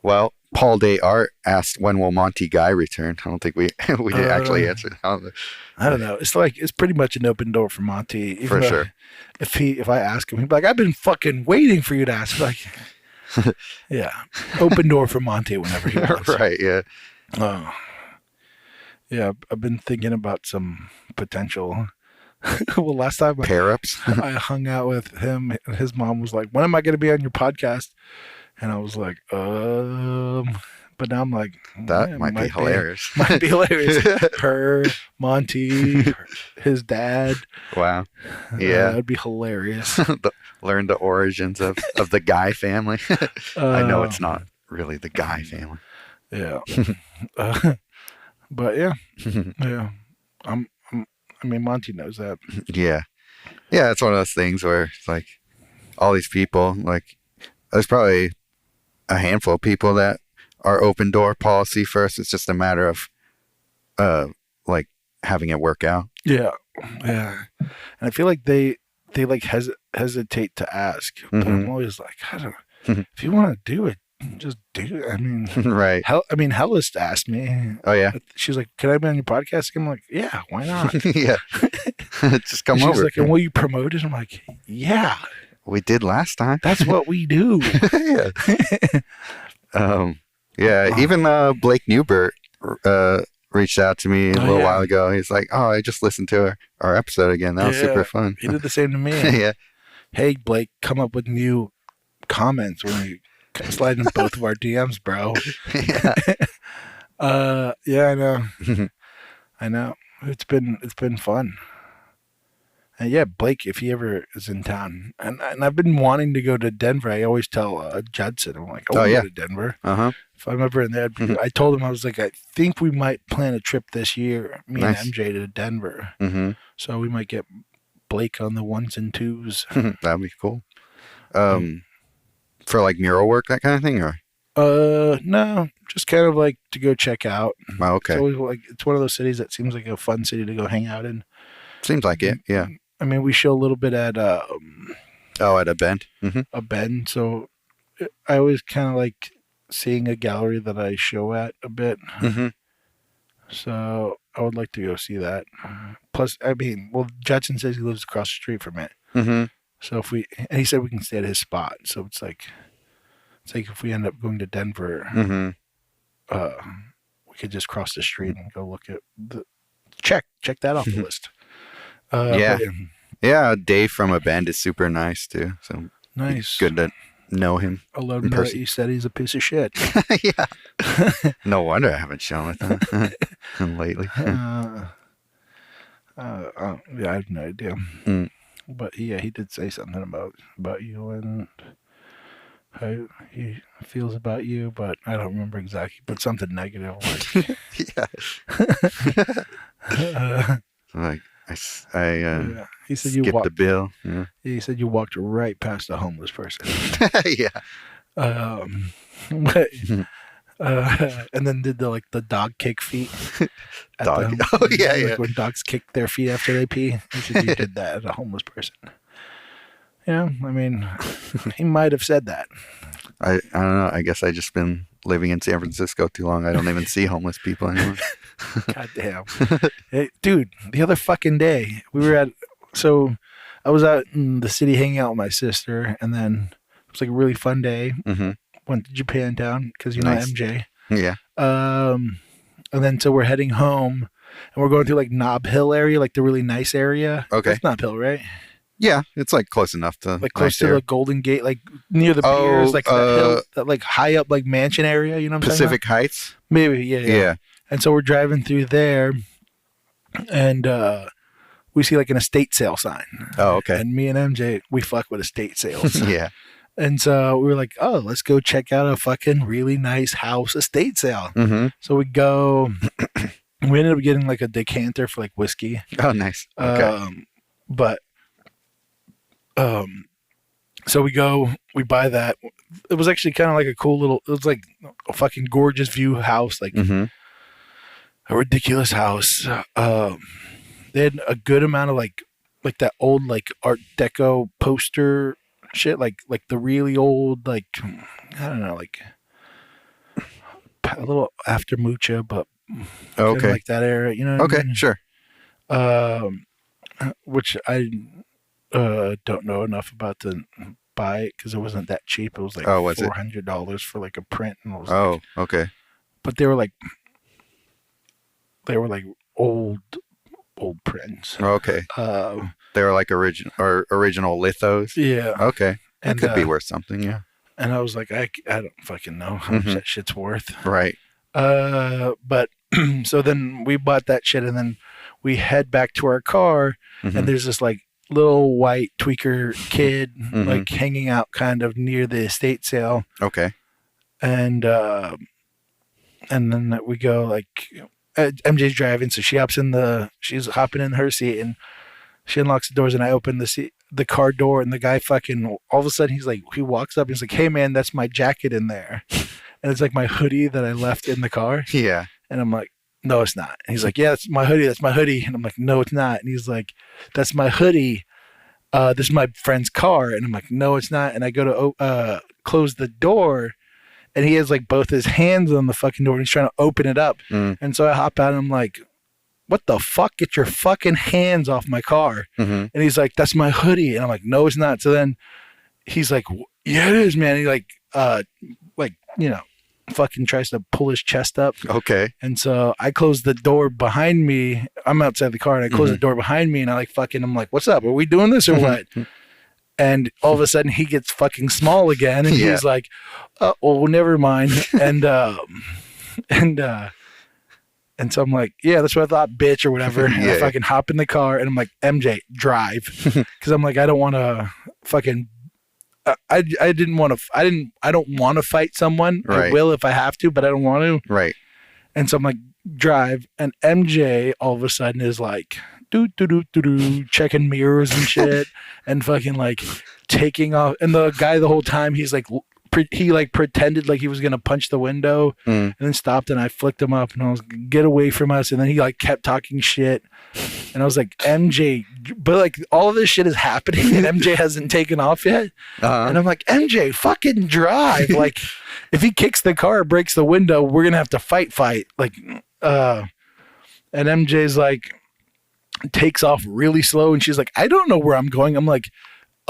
Well, Paul Day Art asked when will Monty Guy return. I don't think we did actually answer that. I don't know. It's like it's pretty much an open door for Monty. Even For though sure. If I ask him, he'd be like, "I've been fucking waiting for you to ask." Like, yeah, open door for Monty whenever he wants. Right, yeah. Yeah, I've been thinking about some potential. Well, last time Pair ups. I hung out with him, and his mom was like, "When am I going to be on your podcast?" And I was like, But now I'm like, That might be hilarious. Might be hilarious. Her, Monty, his dad. Wow. Yeah. That'd be hilarious. Learn the origins of the Guy family. I know it's not really the Guy family. Yeah. But yeah. Yeah. I mean, Monty knows that. Yeah. Yeah, it's one of those things where it's like all these people, like there's probably a handful of people that are open door policy first. It's just a matter of like having it work out. Yeah. Yeah. And I feel like they like hesitate to ask. But I'm always like, I don't know. If you want to do it, just do it. I mean, right. Hellis asked me. Oh yeah. She was like, "Can I be on your podcast?" I'm like, "Yeah, why not?" Yeah. Just come She's over. like, "And will you promote it?" I'm like, "Yeah, we did last time. that's what we do." Yeah. Yeah. Even Blake Newbert reached out to me a little while ago. He's like, "Oh, I just listened to our episode again. That was super fun." He did the same to me. Yeah. Hey, Blake, come up with new comments when we slide in both of our DMs, bro. Yeah. Yeah, I know. I know. It's been fun. And yeah, Blake, if he ever is in town, and I've been wanting to go to Denver. I always tell Judson, I'm like, I want to go to Denver. If I'm ever in there, I told him, I was like, I think we might plan a trip this year, me and MJ, to Denver. So we might get Blake on the 1s and 2s. That'd be cool. For like mural work, that kind of thing, or? No, just kind of like to go check out. Oh, okay. It's always like, it's one of those cities that seems like a fun city to go hang out in. Seems like it, yeah. I mean, we show a little bit at at a bend. a bend, so I always kind of like seeing a gallery that I show at a bit. So I would like to go see that. Plus, I mean, well, Judson says he lives across the street from it. So and he said we can stay at his spot. So it's like if we end up going to Denver, we could just cross the street and go look at check that off the list. Yeah. Dave from a band is super nice too. So nice. Good to know him. I'll let him know that you said he's a piece of shit. Yeah. No wonder I haven't shown with him lately. Yeah, I have no idea. But yeah, he did say something about you and how he feels about you, but I don't remember exactly. But something negative. Like he said you skipped walked the bill. Yeah. He said you walked right past a homeless person. Yeah. And then did the dog kick feet. Dog. Yeah. When dogs kick their feet after they pee. He said you did that at a homeless person. Yeah, I mean, he might have said that. I don't know. I guess I just been living in San Francisco too long. I don't even see homeless people anymore. God damn. Hey, dude, the other fucking day, I was out in the city hanging out with my sister, and then it was like a really fun day. Went to Japantown because Nice. MJ. Yeah. And then so we're heading home, and we're going through like Nob Hill area, like the really nice area. Okay. That's Nob Hill, right? Yeah, it's like close enough to Like close to the Golden Gate, like near the piers, like that hill, that like high up like mansion area. You know what I'm Pacific Heights. Maybe, yeah. And so we're driving through there, and we see like an estate sale sign. Oh, okay. And me and MJ, we fuck with estate sales. Yeah. And so we were like, oh, let's go check out a fucking really nice house estate sale. So we go. We ended up getting like a decanter for like whiskey. Oh, nice. Okay. So we buy that. It was actually kind of like a cool little, it was like a fucking gorgeous view house, like a ridiculous house. They had a good amount of like like that old like Art Deco poster shit, like the really old like I don't know, like a little after Mucha, but Okay. like that era, you know what I Okay. mean? Sure. Which I don't know enough about to buy it because it wasn't that cheap. It was like Was it? $400 for like a print, and it was Oh, okay. but they were like old prints. Okay. They were like original lithos. Yeah, Okay. That and could be worth something. Yeah. and I was like, I don't fucking know how much that shit's worth. Right. But so then we bought that shit, and then we head back to our car, and there's this like little white tweaker kid like hanging out kind of near the estate sale, Okay. and then we go like MJ's driving, so she's hopping in her seat, and she unlocks the doors, and I open the car door, and the guy fucking all of a sudden he walks up and he's like, "Hey man, that's my jacket in there," and it's like my hoodie that I left in the car. Yeah. And I'm like, "No, it's not." And he's like, "Yeah, that's my hoodie." And I'm like, "No, it's not." And he's like, "That's my hoodie. This is my friend's car." And I'm like, "No, it's not." And I go to close the door, and he has like both his hands on the fucking door, and he's trying to open it up. And so I hop out, and I'm like, "What the fuck? Get your fucking hands off my car." And he's like, "That's my hoodie." And I'm like, "No, it's not." So then he's like, "Yeah, it is, man." And he like, you know, fucking tries to pull his chest up. Okay. And so I close the door behind me. I'm outside the car, and I close the door behind me, and I'm like, "What's up? Are we doing this or what?" And all of a sudden he gets fucking small again, and he's like, "Oh, never mind." And so I'm like, "Yeah, that's what I thought, bitch," or whatever. And I fucking hop in the car, and I'm like, "MJ, drive," because I'm like, I don't want to fucking. I don't want to fight someone. Right. I will if I have to, but I don't want to. Right. And so I'm like, drive, and MJ all of a sudden is like, checking mirrors and shit, and fucking like taking off. And the guy the whole time he's like, he like pretended like he was gonna punch the window, and then stopped, and I flicked him up, and I was get away from us, and then he like kept talking shit, and I was like, MJ, but like all of this shit is happening, and MJ hasn't taken off yet, and I'm like, MJ, fucking drive, like if he kicks the car or breaks the window, we're gonna have to fight, like, and MJ's like takes off really slow, and she's like, I don't know where I'm going. I'm like,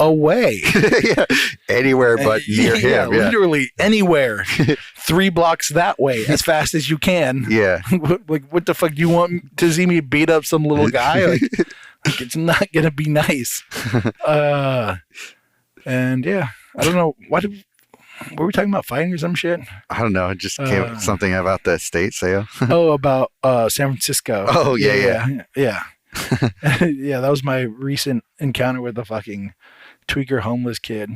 away. Yeah. Anywhere but near him. Yeah. Literally anywhere. 3 blocks that way as fast as you can. Yeah. Like, what the fuck? Do you want to see me beat up some little guy? Like it's not going to be nice. And yeah, I don't know. Were we talking about fighting or some shit? I don't know. It just came something about the estate sale. About San Francisco. Oh, yeah. Yeah. Yeah, that was my recent encounter with the fucking tweaker homeless kid.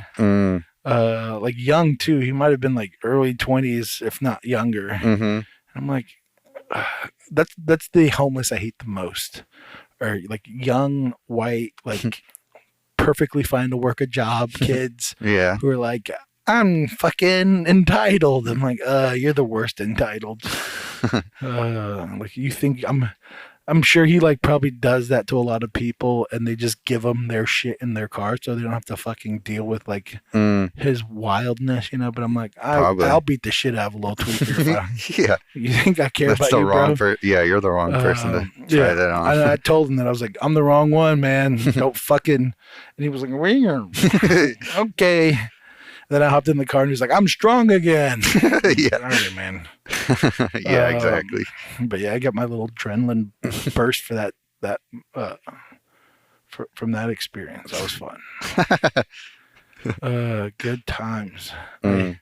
Like young too. He might have been like early 20s, if not younger. I'm like, that's the homeless I hate the most. Or like young, white, like perfectly fine to work a job kids. Yeah. Who are like, I'm fucking entitled. I'm like, you're the worst entitled. Like you think I'm sure he like probably does that to a lot of people, and they just give them their shit in their car so they don't have to fucking deal with like his wildness, you know. But I'm like, I'll beat the shit out of a little tweaker. Yeah. You think I care That's about the you, wrong bro? yeah, you're the wrong person to try that on. I told him that. I was like, I'm the wrong one, man. Don't fucking. And he was like, okay. Then I hopped in the car, and he's like, I'm strong again. Yeah. All right, man. Yeah, exactly. But yeah, I got my little adrenaline burst for that from that experience. That was fun. Good times. Did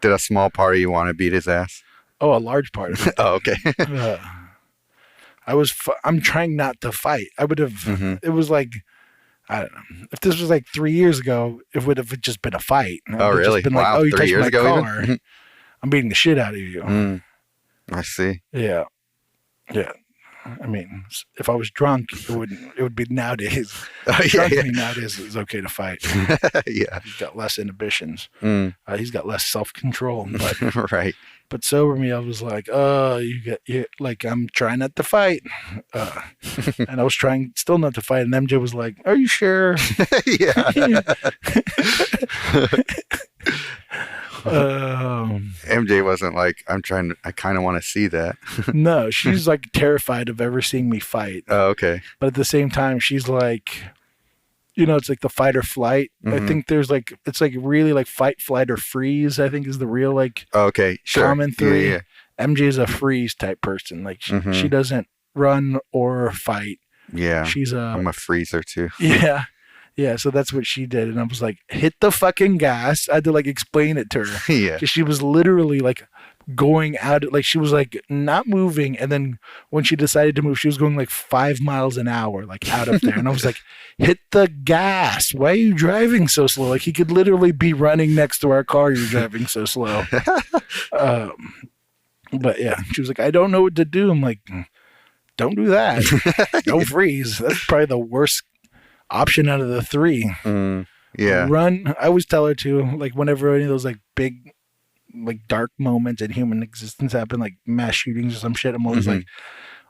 a small party want to beat his ass? Oh, a large part of it. Oh, okay. I'm trying not to fight. I would have. It was like, I don't know. If this was like 3 years ago, it would have just been a fight. Oh, really? Been Wow. like, you 3 touched years my ago, car. even? I'm beating the shit out of you. I see. Yeah. I mean, if I was drunk, it would be nowadays. Oh, Drunk me nowadays is okay to fight. Yeah. He's got less inhibitions. Mm. He's got less self-control. But Right. but sober me, I was like, you like I'm trying not to fight, and I was trying still not to fight. And MJ was like, "Are you sure?" Yeah. MJ wasn't like, I kind of want to see that. No, she's like terrified of ever seeing me fight. Oh, okay. But at the same time, she's like, it's like the fight or flight. Mm-hmm. I think there's like, it's like really like fight, flight, or freeze, I think is the real like Okay, sure. common three. Yeah. MJ is a freeze type person. Like Mm-hmm. she doesn't run or fight. Yeah. I'm a freezer too. Yeah. Yeah. So that's what she did. And I was like, hit the fucking gas. I had to like explain it to her. Yeah. Because she was literally like going out, like she was like not moving. And then when she decided to move, she was going like 5 miles an hour, like out of there. And I was like, hit the gas. Why are you driving so slow? Like he could literally be running next to our car. You're driving so slow. But yeah, she was like, I don't know what to do. I'm like, don't do that. Don't freeze. That's probably the worst option out of the three. Yeah. Run. I always tell her to, like, whenever any of those like big, like dark moments in human existence happen, like mass shootings or some shit, I'm always like,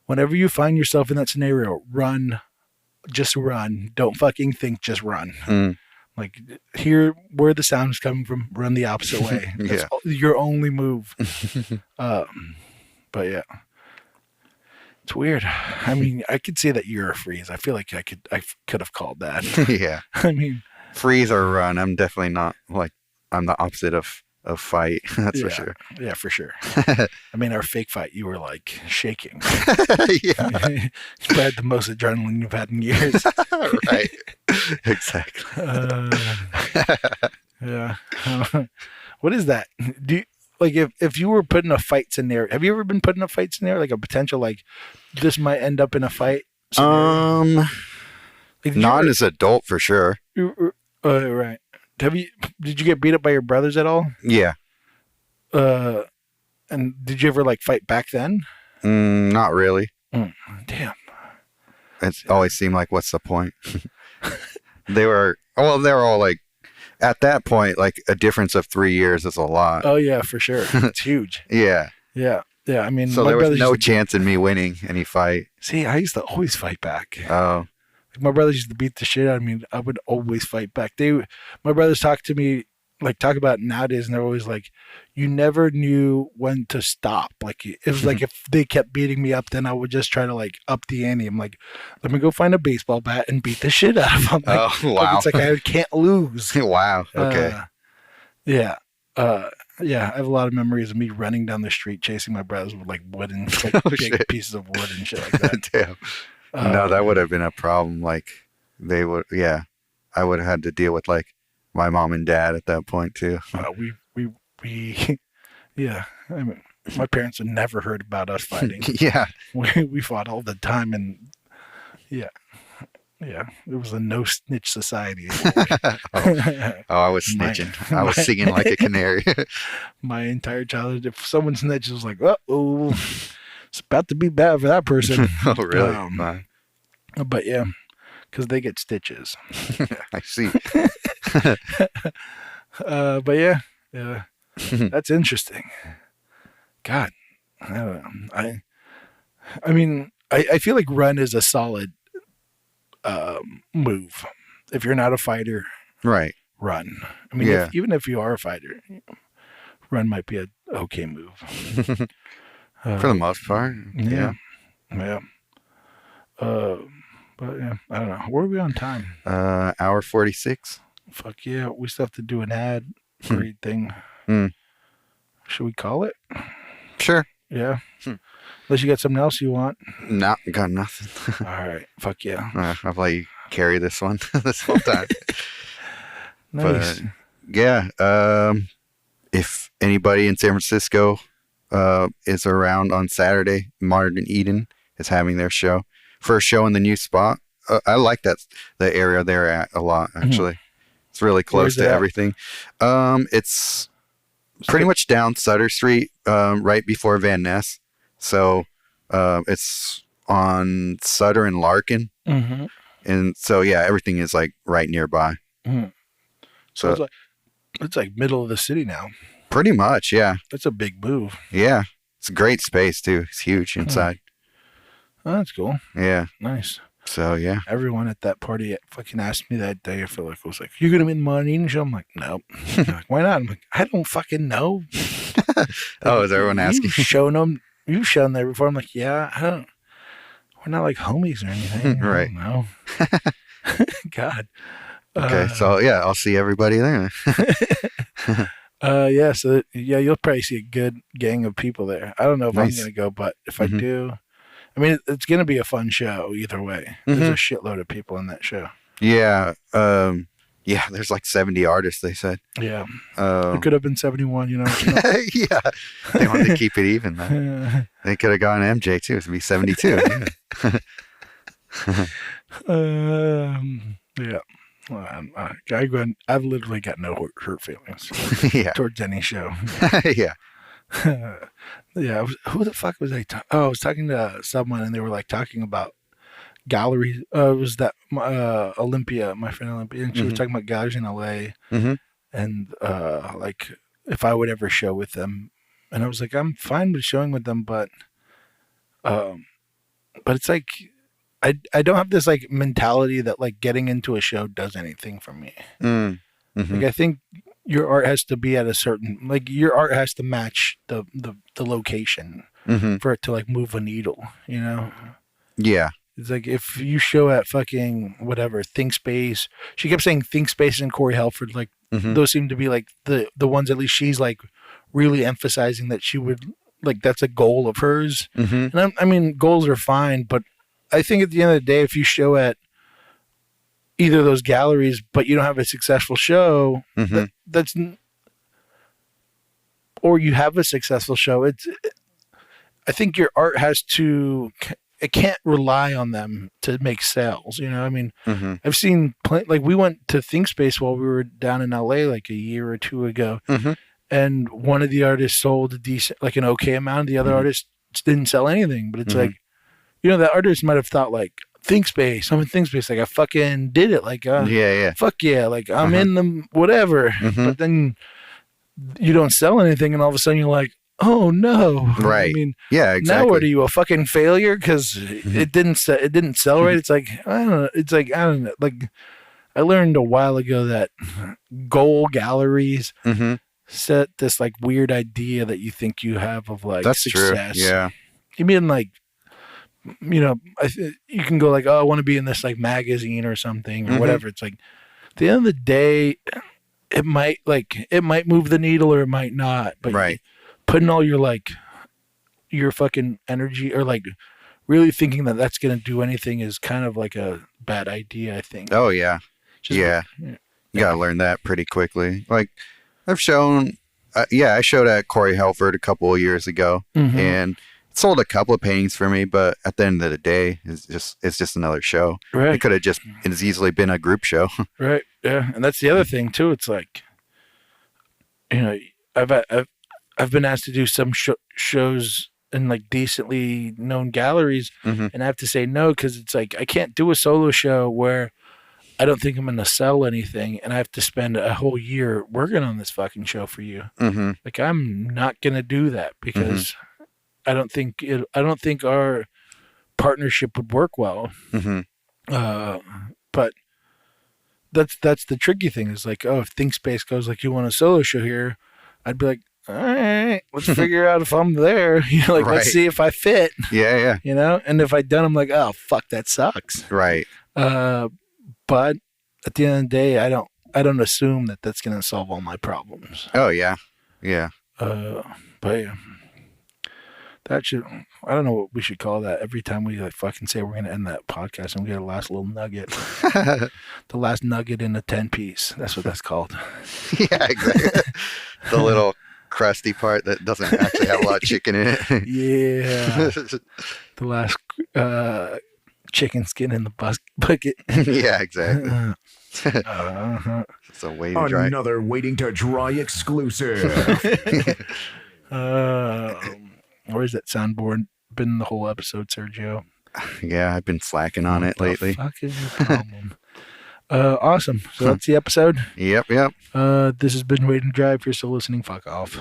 whenever you find yourself in that scenario, run. Just run. Don't fucking think, just run. Like, hear where the sound is coming from, run the opposite way. That's your only move. But yeah. It's weird. I mean, I could say that you're a freeze. I feel like I could have called that. Yeah. I mean, freeze or run. I'm definitely not like, I'm the opposite of fight. That's for sure. Yeah, for sure. I mean, our fake fight, you were like shaking. Yeah. You had the most adrenaline you've had in years. Right. Exactly. Yeah. What is that? Do you, like if you were put in a fight scenario, have you ever been put in a fight scenario? Like a potential, like this might end up in a fight scenario? Like, not as adult for sure. Right. Did you get beat up by your brothers at all? Yeah. And did you ever like fight back then? Not really. Damn. It's always seemed like, what's the point? They were all like, at that point, like a difference of 3 years is a lot. Oh yeah, for sure. It's huge. Yeah. Yeah. Yeah. I mean, so there was no chance in me winning any fight. See, I used to always fight back. Oh. My brothers used to beat the shit out of me. I would always fight back. My brothers talk about it nowadays, and they're always like, you never knew when to stop. Like, it was like, if they kept beating me up, then I would just try to like up the ante. I'm like, let me go find a baseball bat and beat the shit out of them. Like, oh, wow. It's like, I can't lose. Wow. Okay. Yeah. Yeah, I have a lot of memories of me running down the street chasing my brothers with like wooden, like big pieces of wood and shit like that. Damn. No, that would have been a problem. Like I would have had to deal with like my mom and dad at that point too. Yeah. I mean, my parents had never heard about us fighting. Yeah. We fought all the time, and yeah, it was a no snitch society. I was snitching. I was singing like a canary. My entire childhood, if someone snitches, it was like, oh, it's about to be bad for that person. Oh, really? But yeah, because they get stitches. I see. But yeah, that's interesting. God, I don't know. I mean, I feel like run is a solid move. If you're not a fighter, right? Run. I mean, even if you are a fighter, run might be a okay move. For the most part, yeah. But yeah, I don't know. Where are we on time? Hour 46. Fuck yeah, we still have to do an ad read thing. Should we call it? Sure. Yeah. Unless you got something else you want. No, got nothing. All right. Fuck yeah. I'll let you carry this one this whole time. Nice. But, yeah. If anybody in San Francisco is around on Saturday, Modern Eden is having their show. First show in the new spot. I like the area they're at a lot, actually. Mm-hmm. It's really close to everything. It's pretty much down Sutter Street, right before Van Ness. So it's on Sutter and Larkin. Mm-hmm. And so, yeah, everything is like right nearby. Mm-hmm. So it's like middle of the city now. Pretty much, yeah. That's a big move. Yeah. It's a great space, too. It's huge inside. Oh, that's cool. Yeah. Nice. So, yeah. Everyone at that party fucking asked me that day. I feel like I was like, "You gonna be in the morning show?" I'm like, "Nope." They're like, "Why not?" I'm like, "I don't fucking know." Oh, is everyone asking? You've shown there before. I'm like, "Yeah, I don't. We're not like homies or anything." Right. No. God. Okay. So, yeah, I'll see everybody there. Yeah. So yeah, you'll probably see a good gang of people there. I don't know if Nice. I'm gonna go, but if I do, I mean, it's gonna be a fun show either way. There's a shitload of people in that show. Yeah. Yeah, there's like 70 artists, they said. Yeah. It could have been 71, you know. Yeah. They wanted to keep it even, man. They could have gone MJ, too. It'd be 72. Yeah. Well, I've literally got no hurt feelings Yeah. towards any show. Yeah. Yeah. Who the fuck was I? I was talking to someone, and they were like talking about galleries. It was that Olympia, my friend Olympia, and she was talking about galleries in LA, and like if I would ever show with them, and I was like, I'm fine with showing with them, but it's like I don't have this like mentality that like getting into a show does anything for me. Like I think your art has to be at a certain, like your art has to match the location for it to like move a needle, you know? Yeah. It's like if you show at fucking whatever Think Space, she kept saying Think Space and Corey Helford, like those seem to be like the ones at least she's like really emphasizing that she would like that's a goal of hers. And I mean goals are fine, but I think at the end of the day, if you show at either of those galleries, but you don't have a successful show, or you have a successful show, I think your art has to. It can't rely on them to make sales. You know, I mean, I've seen like we went to Think Space while we were down in LA like a year or two ago, and one of the artists sold a decent, like an okay amount. The other artist didn't sell anything, but it's like, you know, that artist might have thought like Think Space, I'm in Think Space, like I fucking did it, like fuck yeah, like I'm in them, whatever. But then you don't sell anything, and all of a sudden you're like, oh no, right? I mean, yeah, exactly. Now what are you, a fucking failure because it didn't sell right? It's like I don't know. It's like I don't know. Like I learned a while ago that goal galleries set this like weird idea that you think you have of like that's success. True. Yeah, you mean like, you know, you can go like, oh, I want to be in this like magazine or something or whatever. It's like at the end of the day, it might move the needle or it might not. But right. Putting all your fucking energy or like really thinking that that's going to do anything is kind of like a bad idea, I think. Oh yeah. You gotta learn that pretty quickly. Like I've shown, I showed at Corey Helford a couple of years ago and it sold a couple of paintings for me, but at the end of the day, it's just another show. Right. It could have just as easily been a group show. Right. Yeah. And that's the other thing too. It's like, you know, I've been asked to do some shows in like decently known galleries, and I have to say no because it's like I can't do a solo show where I don't think I'm going to sell anything, and I have to spend a whole year working on this fucking show for you. Like I'm not going to do that because I don't think our partnership would work well. But that's the tricky thing is like, oh, if Think Space goes like, you want a solo show here, I'd be like, all right, let's figure out if I'm there. You know, like let's see if I fit. Yeah. You know, and if I don't, I'm like, oh fuck, that sucks. Right. But at the end of the day, I don't assume that that's gonna solve all my problems. Oh yeah. But yeah, that should. I don't know what we should call that. Every time we like fucking say we're gonna end that podcast, and we get a last little nugget, the last nugget in a 10-piece. That's what that's called. Yeah, exactly. The little crusty part that doesn't actually have a lot of chicken in it. Yeah. The last chicken skin in the bucket. Yeah, exactly. It's a another waiting to dry exclusive. Where's that soundboard? Been the whole episode, Sergio. Yeah, I've been slacking on it lately. Fuck is your problem? Awesome. So that's the episode. Yep. This has been Waiting to Drive. If you're still listening, fuck off.